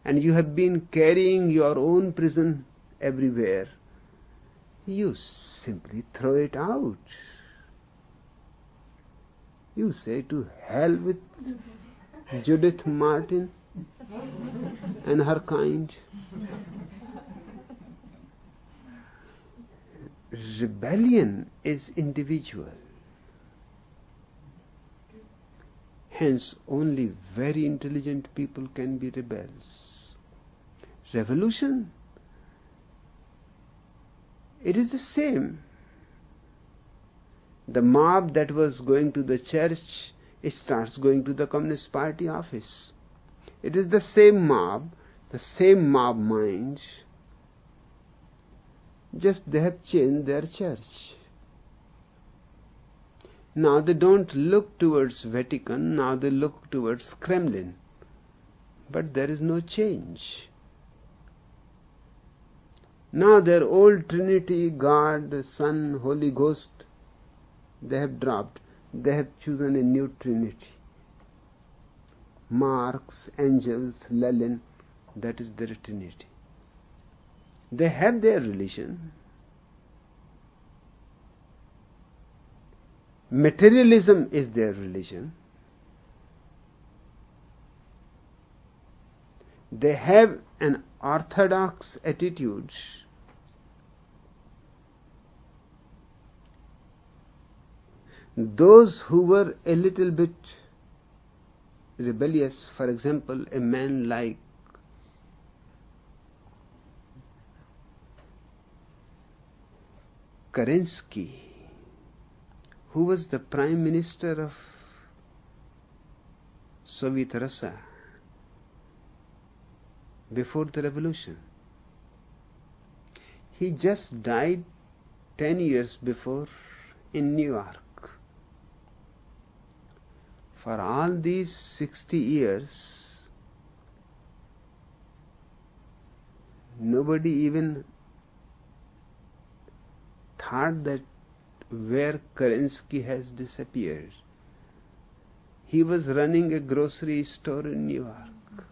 and you have been carrying your own prison everywhere. You simply throw it out. You say, to hell with Judith Martin and her kind. Rebellion is individual. Hence, only very intelligent people can be rebels. Revolution, it is the same. The mob that was going to the church, it starts going to the Communist Party office. It is the same mob mind, just they have changed their church. Now they don't look towards Vatican, now they look towards Kremlin. But there is no change. Now their old Trinity, God, Son, Holy Ghost, they have dropped. They have chosen a new Trinity. Marx, Engels, Lenin, that is their Trinity. They have their religion. Materialism is their religion. They have an orthodox attitude. Those who were a little bit rebellious, for example, a man like Kerensky, who was the Prime Minister of Soviet Russia before the revolution. He just died 10 years before in New York. For all these 60 years, nobody even thought that where Kerensky has disappeared. He was running a grocery store in New York.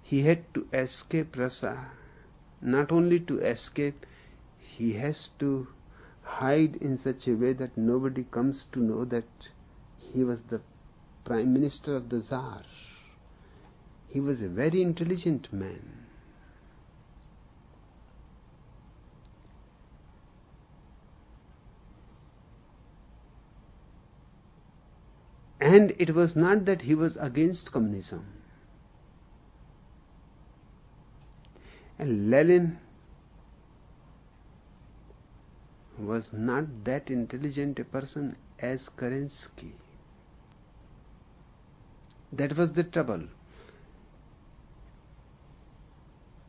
He had to escape Russia. Not only to escape, he has to hide in such a way that nobody comes to know that he was the Prime Minister of the Tsar. He was a very intelligent man. And it was not that he was against communism. And Lenin was not that intelligent a person as Kerensky. That was the trouble.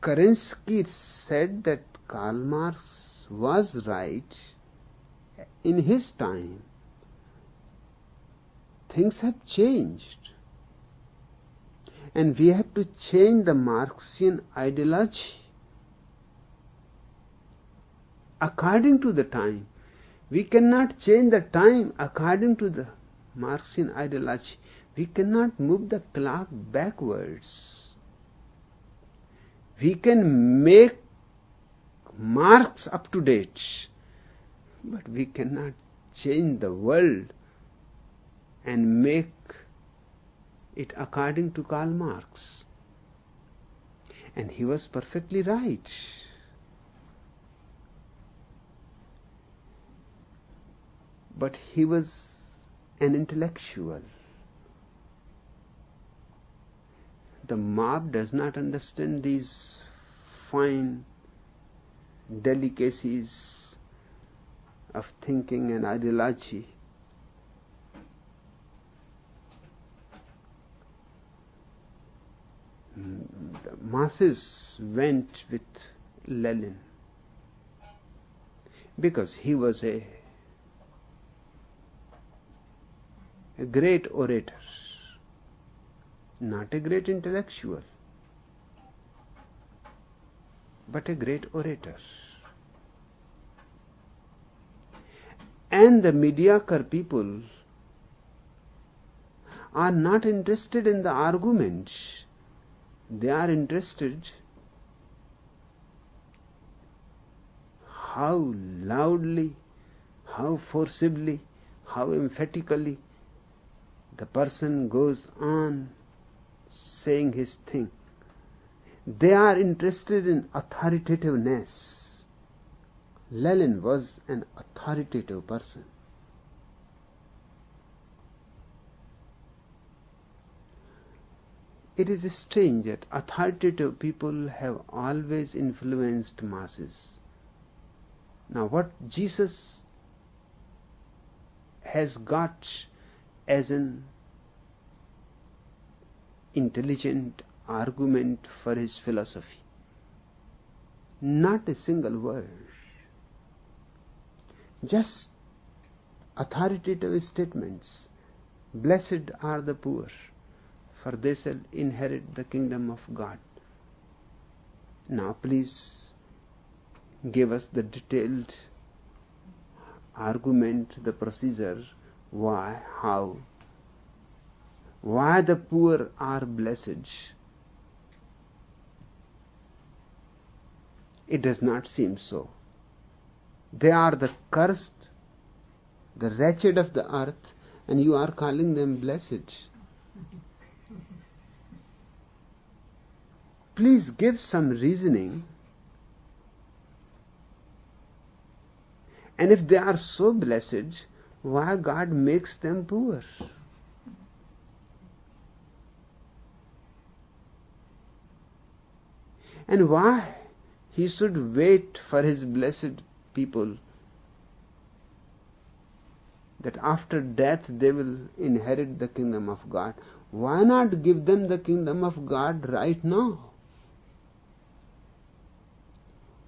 Kerensky said that Karl Marx was right in his time. Things have changed. And we have to change the Marxian ideology according to the time. We cannot change the time according to the Marxian ideology. We cannot move the clock backwards. We can make Marx up to date, but we cannot change the world and make it according to Karl Marx. And he was perfectly right. But he was an intellectual. The mob does not understand these fine delicacies of thinking and ideology. The masses went with Lenin because he was a great orator, not a great intellectual, but a great orator. And the mediocre people are not interested in the arguments. They are interested how loudly, how forcibly, how emphatically the person goes on saying his thing. They are interested in authoritativeness. Lenin was an authoritative person. It is strange that authoritative people have always influenced masses. Now, what Jesus has got as an intelligent argument for his philosophy? Not a single word. Just authoritative statements. Blessed are the poor, for they shall inherit the kingdom of God. Now please give us the detailed argument, the procedure, why, how, why the poor are blessed. It does not seem so. They are the cursed, the wretched of the earth, and you are calling them blessed. Please give some reasoning. And if they are so blessed, why God makes them poor? And why He should wait for His blessed people that after death they will inherit the kingdom of God? Why not give them the kingdom of God right now?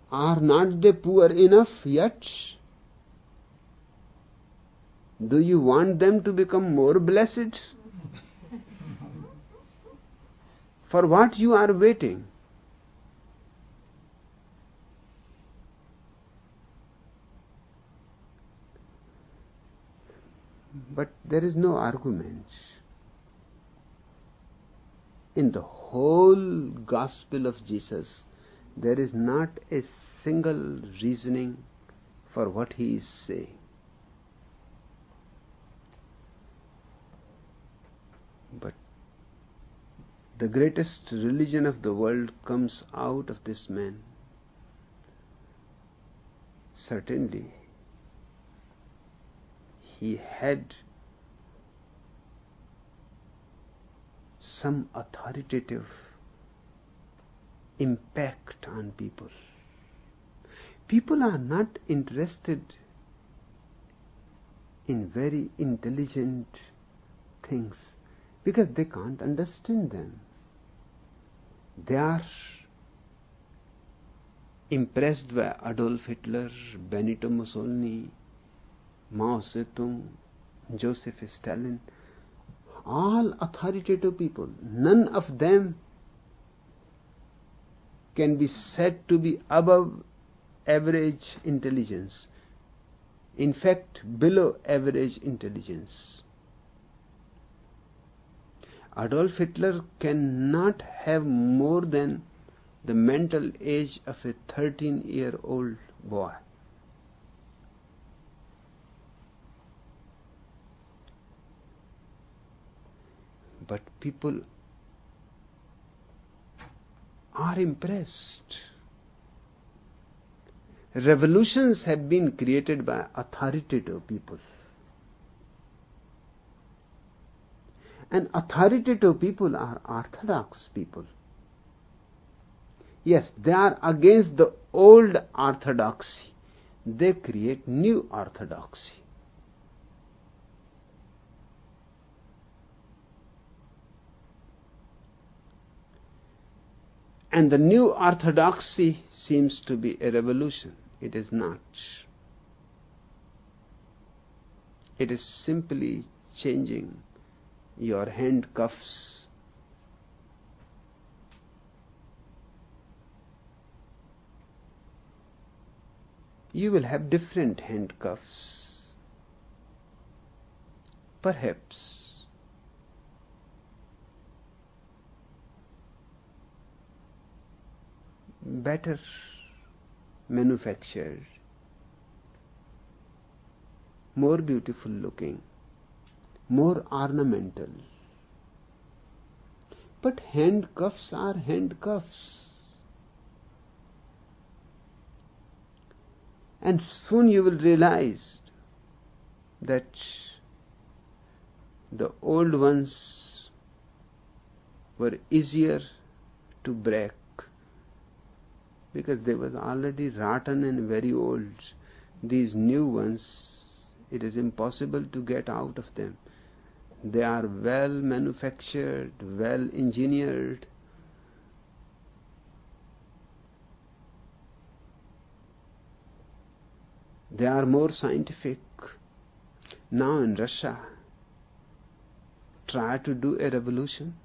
Are not they poor enough yet? Do you want them to become more blessed? For what you are waiting? But there is no argument. In the whole gospel of Jesus, there is not a single reasoning for what he is saying. But the greatest religion of the world comes out of this man. Certainly, he had some authoritative impact on people. People are not interested in very intelligent things because they can't understand them. They are impressed by Adolf Hitler, Benito Mussolini, Mao Zedong, Joseph Stalin, all authoritative people. None of them can be said to be above average intelligence. In fact, below average intelligence. Adolf Hitler cannot have more than the mental age of a 13-year-old boy. But people are impressed. Revolutions have been created by authoritative people. And authoritative people are orthodox people. Yes, they are against the old orthodoxy. They create new orthodoxy. And the new orthodoxy seems to be a revolution. It is not. It is simply changing your handcuffs. You will have different handcuffs. Perhaps better manufactured, more beautiful looking, more ornamental. But handcuffs are handcuffs. And soon you will realize that the old ones were easier to break because they was already rotten and very old. These new ones, it is impossible to get out of them. They are well manufactured, well engineered. They are more scientific. Now in Russia, try to do a revolution.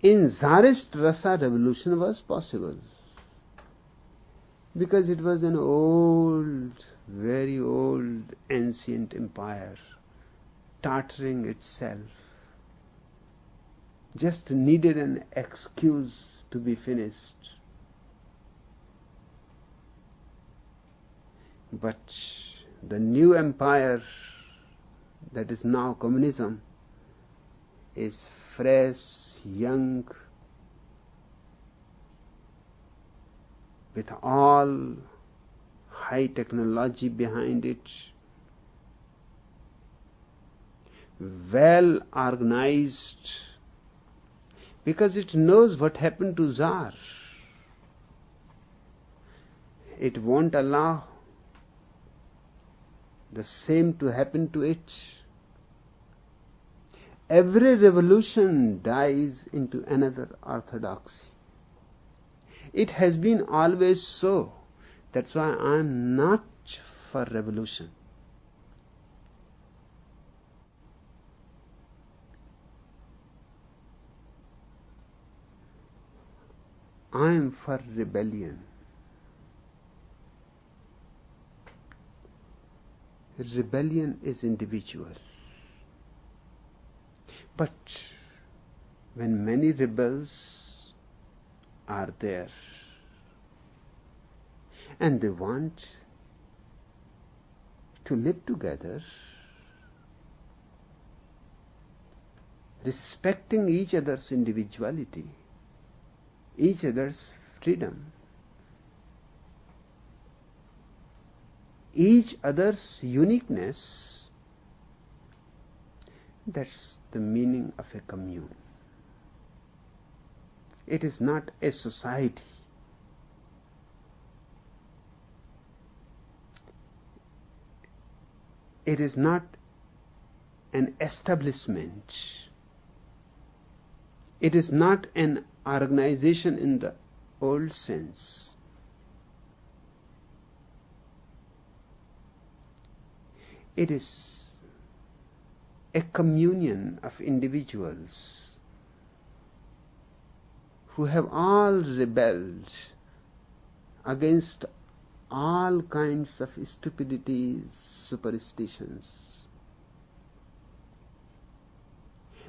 In Tsarist Russia, revolution was possible because it was an old, very old, ancient empire, tottering itself. Just needed an excuse to be finished. But the new empire that is now communism is fresh, young, with all high technology behind it, well organized, because it knows what happened to Tsar. It won't allow the same to happen to it. Every revolution dies into another orthodoxy. It has been always so. That's why I am not for revolution. I am for rebellion. Rebellion is individual. But when many rebels are there and they want to live together, respecting each other's individuality, each other's freedom, each other's uniqueness, that's the meaning of a commune. It is not a society. It is not an establishment. It is not an organization in the old sense. It is a communion of individuals who have all rebelled against all kinds of stupidities, superstitions.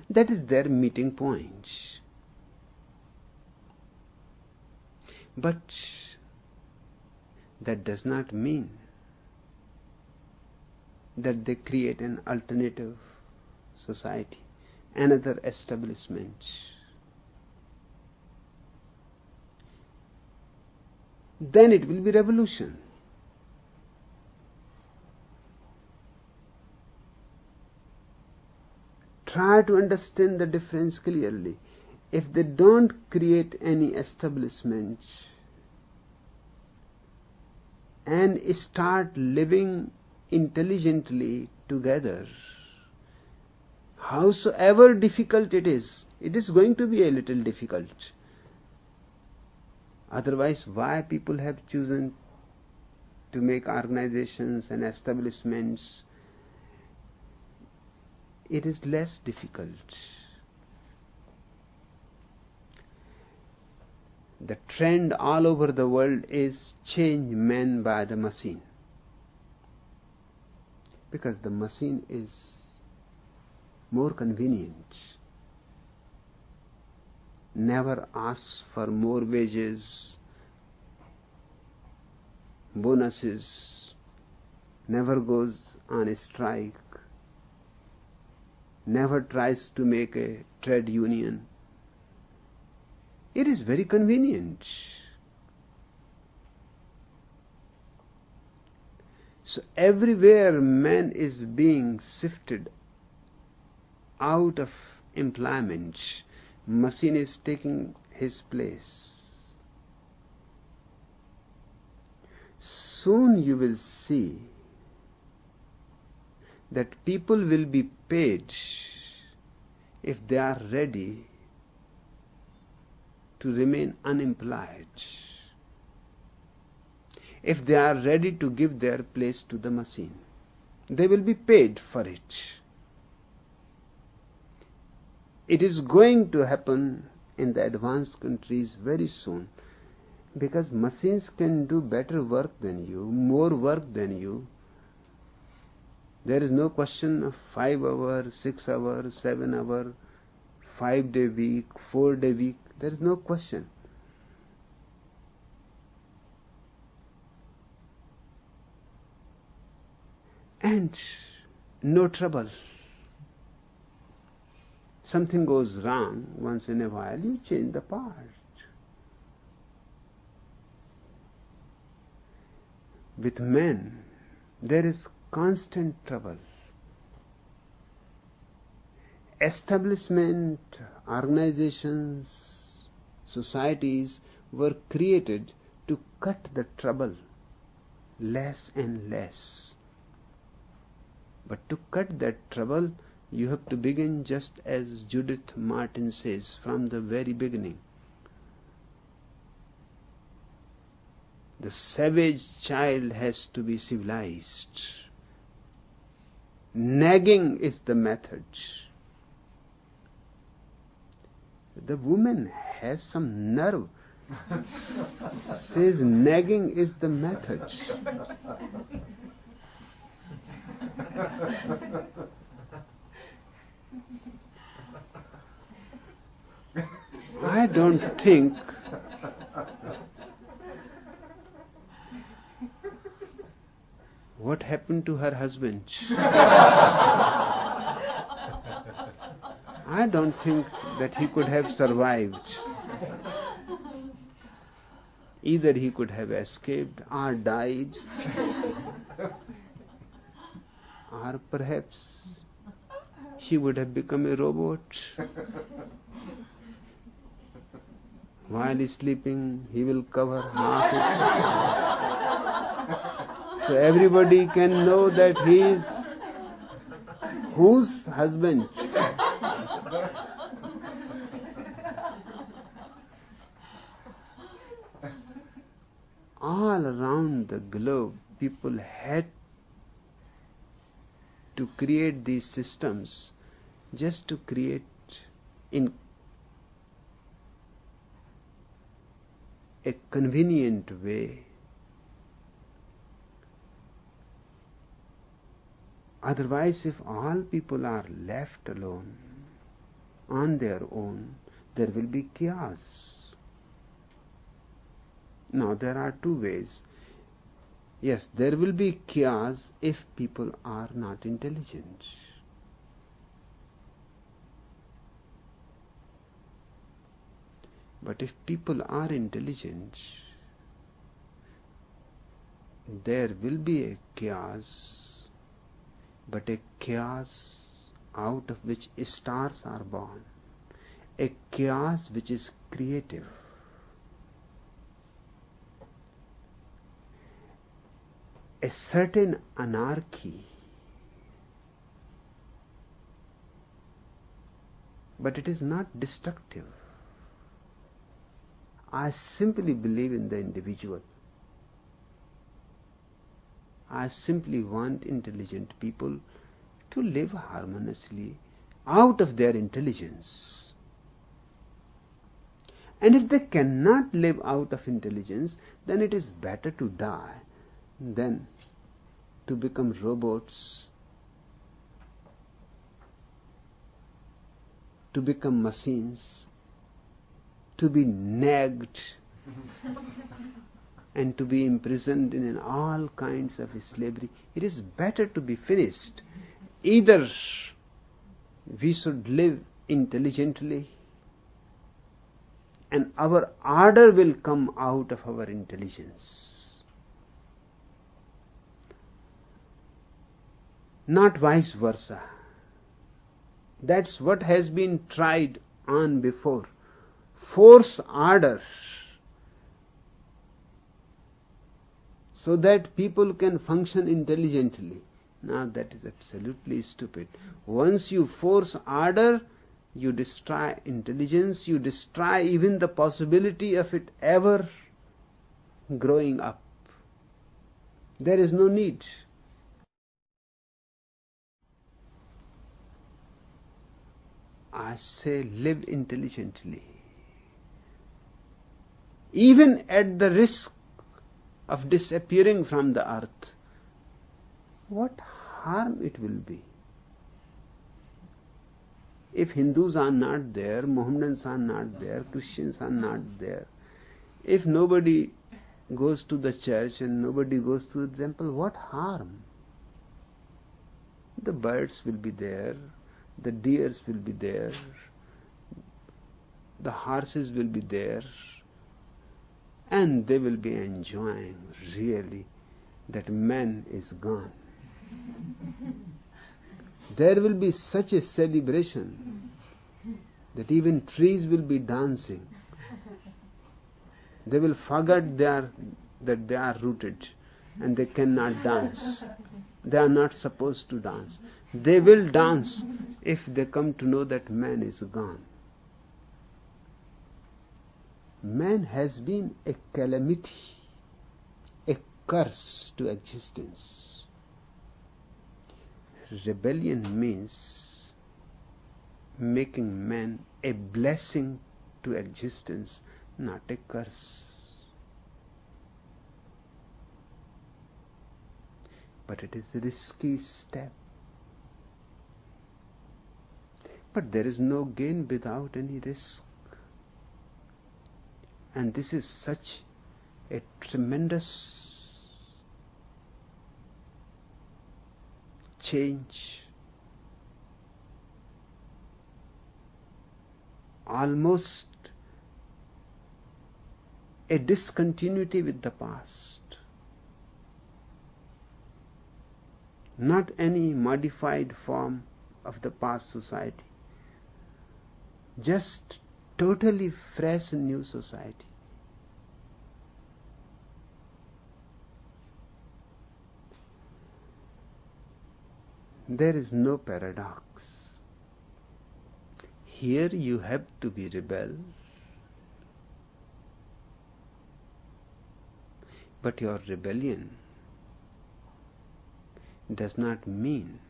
That is their meeting point. But that does not mean that they create an alternative society, another establishment. Then it will be revolution. Try to understand the difference clearly. If they don't create any establishment and start living intelligently together, Howsoever difficult it is going to be a little difficult. Otherwise, why people have chosen to make organizations and establishments? It is less difficult. The trend all over the world is change man by the machine. Because the machine is more convenient. Never asks for more wages, bonuses, never goes on a strike, never tries to make a trade union. It is very convenient. So everywhere man is being shifted out of employment. Machine is taking his place. Soon you will see that people will be paid if they are ready to remain unemployed, if they are ready to give their place to the machine. They will be paid for it. It is going to happen in the advanced countries very soon, because machines can do better work than you, more work than you. There is no question of 5 hours, 6 hours, 7 hours, 5-day week, 4-day week. There is no question. And no trouble. Something goes wrong once in a while, you change the part. With men, there is constant trouble. Establishment, organizations, societies were created to cut the trouble less and less. But to cut that trouble, you have to begin just as Judith Martin says, from the very beginning. The savage child has to be civilized. Nagging is the method. The woman has some nerve. Says nagging is the method. I don't think what happened to her husband. I don't think that he could have survived. Either he could have escaped or died, or perhaps he would have become a robot. While sleeping, he will cover half his. So everybody can know that he is whose husband? All around the globe, people had to create these systems just to create in a convenient way. Otherwise, if all people are left alone on their own, there will be chaos. Now, there are two ways. Yes, there will be chaos if people are not intelligent. But if people are intelligent, there will be a chaos, but a chaos out of which stars are born, a chaos which is creative. A certain anarchy but it is not destructive. I simply believe in the individual. I simply want intelligent people to live harmoniously out of their intelligence. And if they cannot live out of intelligence, then it is better to die than to become robots, to become machines, to be nagged and to be imprisoned in all kinds of slavery. It is better to be finished. Either we should live intelligently and our ardor will come out of our intelligence, not vice versa. That's what has been tried on before. Force ardor so that people can function intelligently. Now that is absolutely stupid. Once you force ardor, you destroy intelligence, you destroy even the possibility of it ever growing up. There is no need. I say live intelligently, even at the risk of disappearing from the earth. What harm it will be? If Hindus are not there, Mohammedans are not there, Christians are not there, if nobody goes to the church and nobody goes to the temple, what harm? The birds will be there, the deers will be there, the horses will be there, and they will be enjoying really that man is gone. There will be such a celebration that even trees will be dancing. They will forget that they are rooted and they cannot dance. They are not supposed to dance. They will dance if they come to know that man is gone. Man has been a calamity, a curse to existence. Rebellion means making man a blessing to existence, not a curse. But it is a risky step. But there is no gain without any risk. And this is such a tremendous change, almost a discontinuity with the past, not any modified form of the past society, just totally fresh and new society. There is no paradox. Here you have to be rebel, but your rebellion does not mean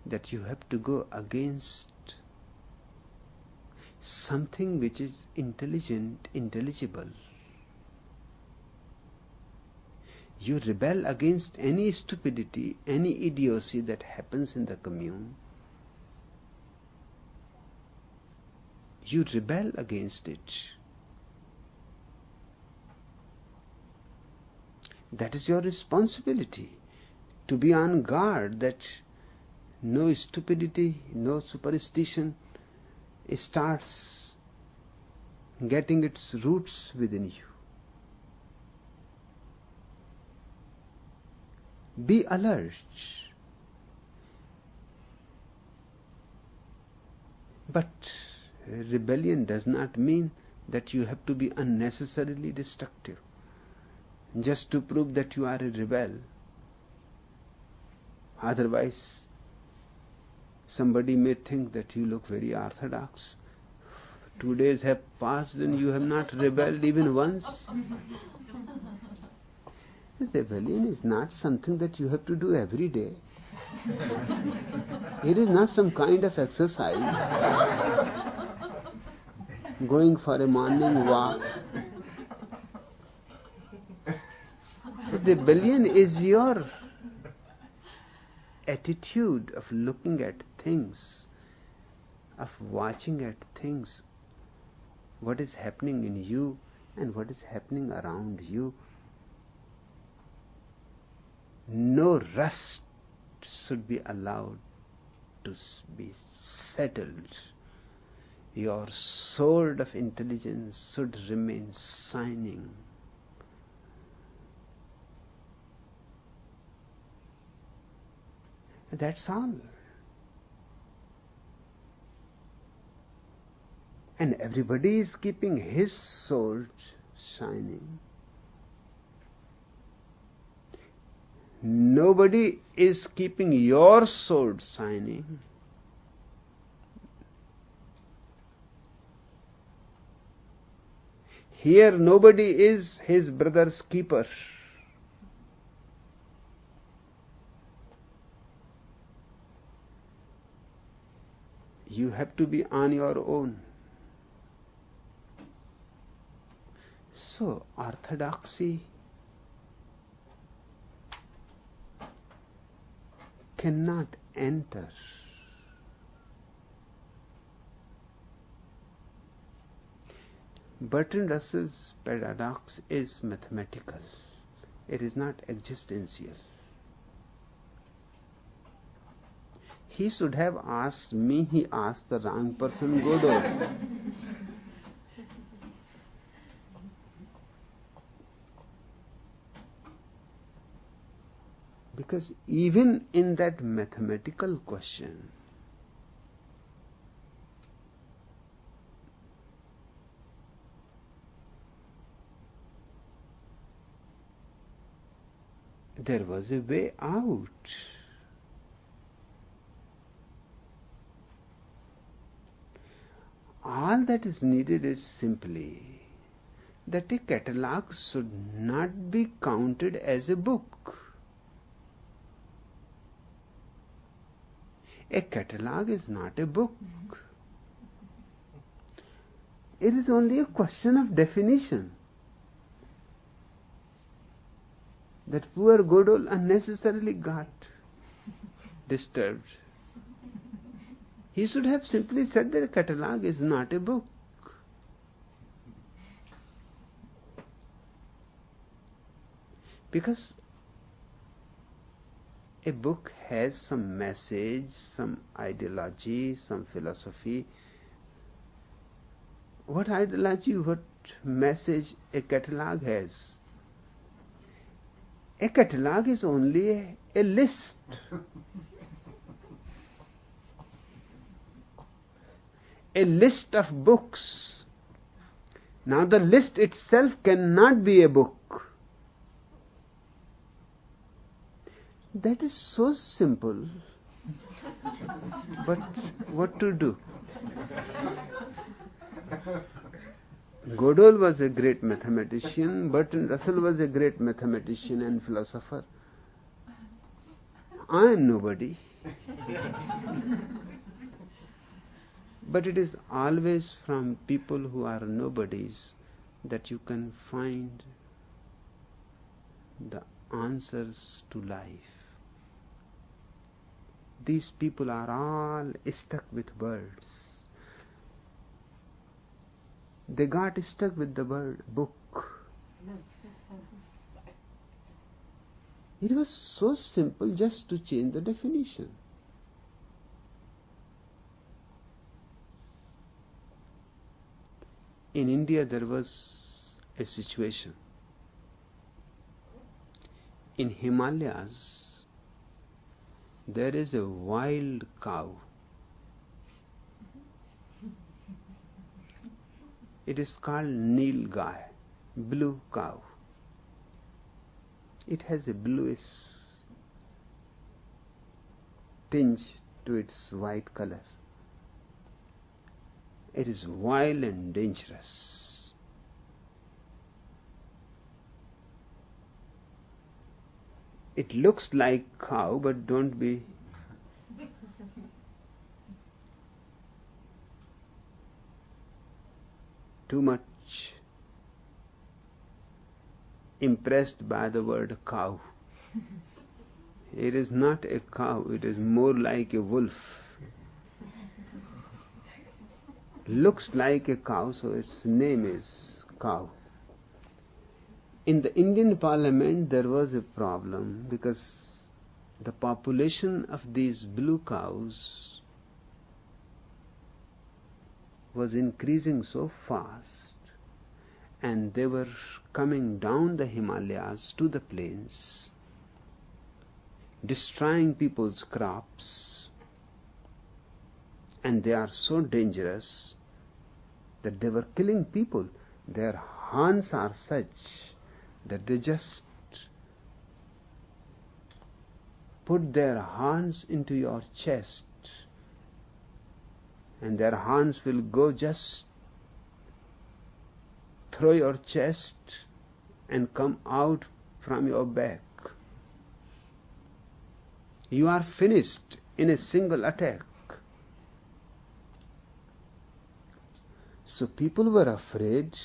that you have to go against something which is intelligent, intelligible. You rebel against any stupidity, any idiocy that happens in the commune. You rebel against it. That is your responsibility, to be on guard that no stupidity, no superstition starts getting its roots within you. Be alert. But rebellion does not mean that you have to be unnecessarily destructive just to prove that you are a rebel. Otherwise, Somebody may think that you look very orthodox. 2 days have passed and you have not rebelled even once. Rebellion is not something that you have to do every day. It is not some kind of exercise. Going for a morning walk. Rebellion is your attitude of looking at things, of watching at things, what is happening in you and what is happening around you. No rust should be allowed to be settled. Your sword of intelligence should remain shining. That's all. And everybody is keeping his sword shining. Nobody is keeping your sword shining. Here nobody is his brother's keeper. You have to be on your own. So, orthodoxy cannot enter. Bertrand Russell's paradox is mathematical. It is not existential. He should have asked me, he asked the wrong person, Godot. Because even in that mathematical question, there was a way out. All that is needed is simply that a catalog should not be counted as a book. A catalog is not a book. It is only a question of definition. That poor Godol unnecessarily got disturbed. He should have simply said that a catalog is not a book. Because a book has some message, some ideology, some philosophy. What ideology, what message a catalog has? A catalog is only a list. A list of books. Now the list itself cannot be a book. That is so simple. But what to do? Godol was a great mathematician, Bertrand Russell was a great mathematician and philosopher. I am nobody. But it is always from people who are nobodies that you can find the answers to life. These people are all stuck with birds. They got stuck with the book. It was so simple just to change the definition. In India there was a situation. In Himalayas there is a wild cow. It is called Nilgai, blue cow. It has a bluish tinge to its white color. It is wild and dangerous. It looks like cow, but don't be too much impressed by the word cow. It is not a cow, it is more like a wolf. Looks like a cow, so its name is cow. In the Indian Parliament there was a problem because the population of these blue cows was increasing so fast, and they were coming down the Himalayas to the plains, destroying people's crops, and they are so dangerous that they were killing people. Their horns are such that they just put their horns into your chest, and their horns will go just through your chest and come out from your back. You are finished in a single attack. So people were afraid.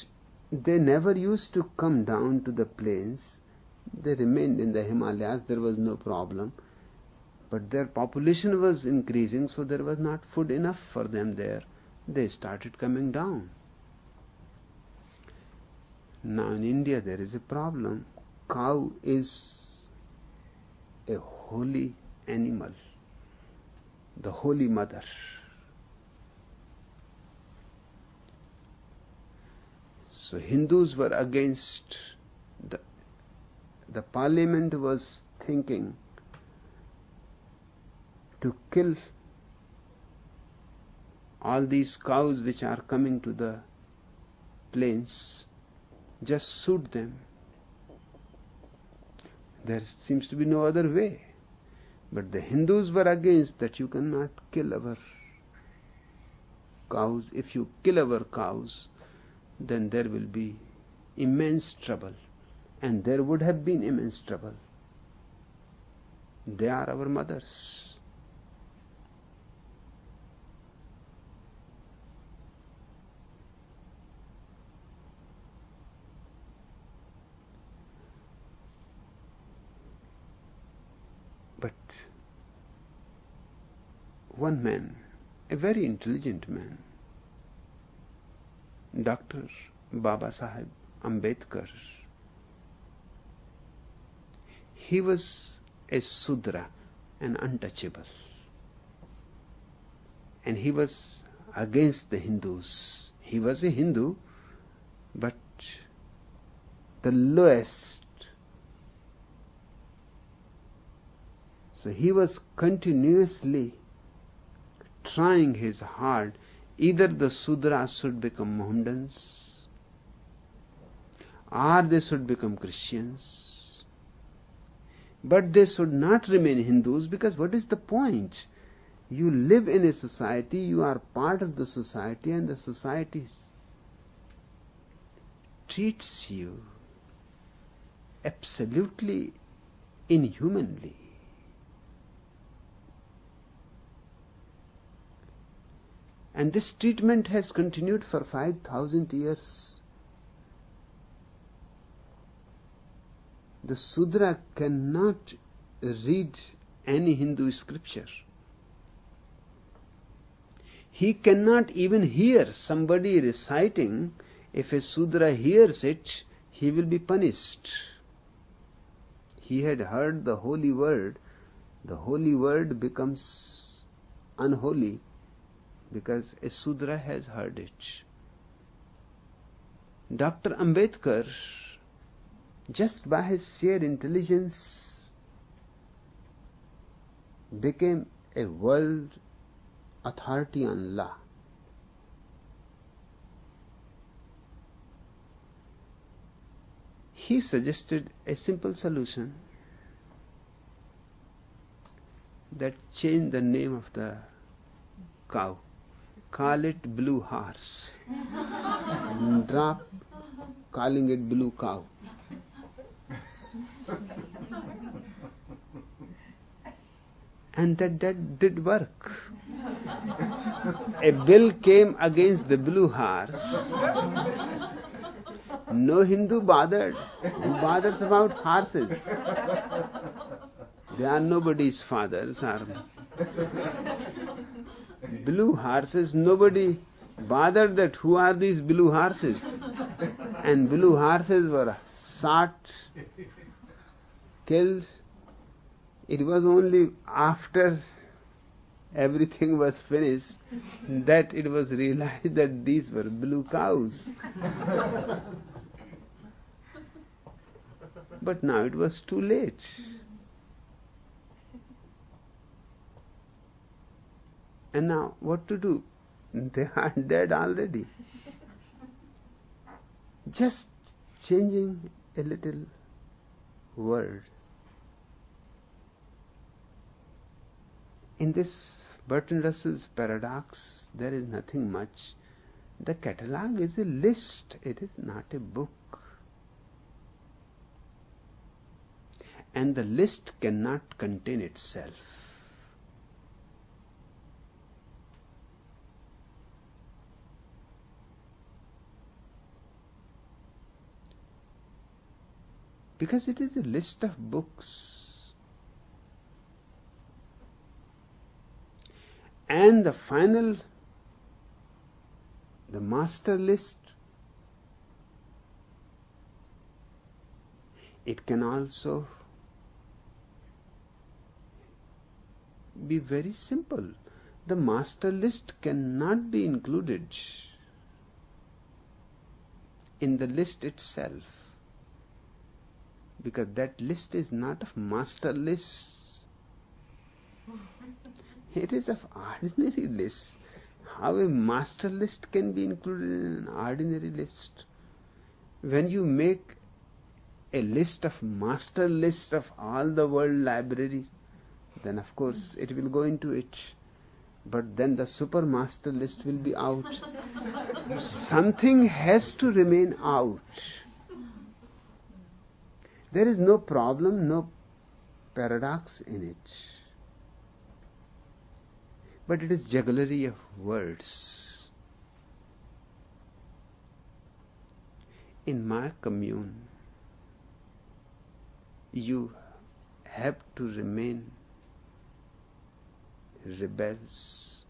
They never used to come down to the plains. They remained in the Himalayas. There was no problem. But their population was increasing, so there was not food enough for them there. They started coming down. Now in India there is a problem. Cow is a holy animal, the holy mother. So Hindus were against, the parliament was thinking to kill all these cows which are coming to the plains, just shoot them. There seems to be no other way. But the Hindus were against that. You cannot kill our cows. If you kill our cows, then there will be immense trouble. And there would have been immense trouble. They are our mothers. But one man, a very intelligent man, Dr. Baba Sahib Ambedkar, he was a Sudra, an untouchable. And he was against the Hindus. He was a Hindu, but the lowest. So he was continuously trying his hard. Either the Sudras should become Mohammedans, or they should become Christians. But they should not remain Hindus, because what is the point? You live in a society, you are part of the society, and the society treats you absolutely inhumanly. And this treatment has continued for 5,000 years. The Sudra cannot read any Hindu scripture. He cannot even hear somebody reciting. If a Sudra hears it, he will be punished. He had heard the holy word. The holy word becomes unholy because a Sudra has heard it. Dr. Ambedkar, just by his sheer intelligence, became a world authority on law. He suggested a simple solution. that change the name of the cow. Call it blue horse. Drop calling it blue cow. And that did work. A bill came against the blue horse. No Hindu bothered. Who bothers about horses? They are nobody's fathers. Are blue horses, nobody bothered that who are these blue horses. And blue horses were shot, killed. It was only after everything was finished that it was realized that these were blue cows. But now it was too late. And now what to do? They are dead already. Just changing a little word. In this Bertrand Russell's paradox, there is nothing much. The catalogue is a list, it is not a book. And the list cannot contain itself. Because it is a list of books. And the final, the master list, it can also be very simple. The master list cannot be included in the list itself, because that list is not of master lists. It is of ordinary lists. How a master list can be included in an ordinary list? When you make a list of master lists of all the world libraries, then of course it will go into it. But then the super master list will be out. Something has to remain out. There is no problem, no paradox in it. But it is jugglery of words. In my commune, you have to remain rebels.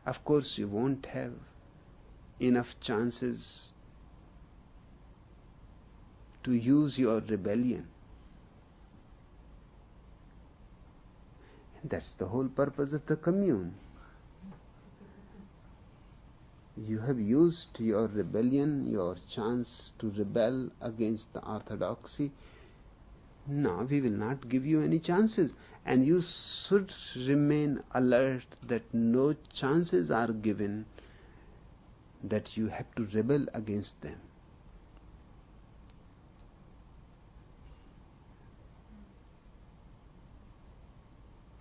Of course, you won't have enough chances to use your rebellion. And that's the whole purpose of the commune. You have used your rebellion, your chance to rebel against the orthodoxy. Now we will not give you any chances. And you should remain alert that no chances are given that you have to rebel against them.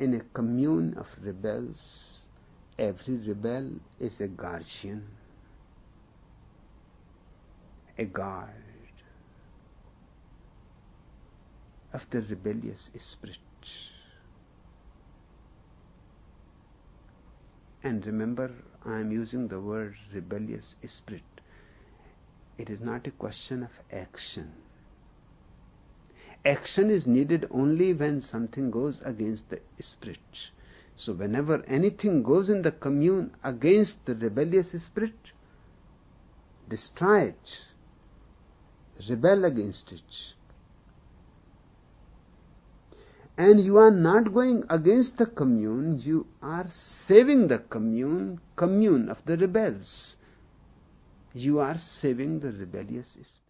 In a commune of rebels, every rebel is a guardian, a guard of the rebellious spirit. And remember, I am using the word rebellious spirit. It is not a question of action. Action is needed only when something goes against the spirit. So whenever anything goes in the commune against the rebellious spirit, destroy it, rebel against it. And you are not going against the commune, you are saving the commune of the rebels. You are saving the rebellious spirit.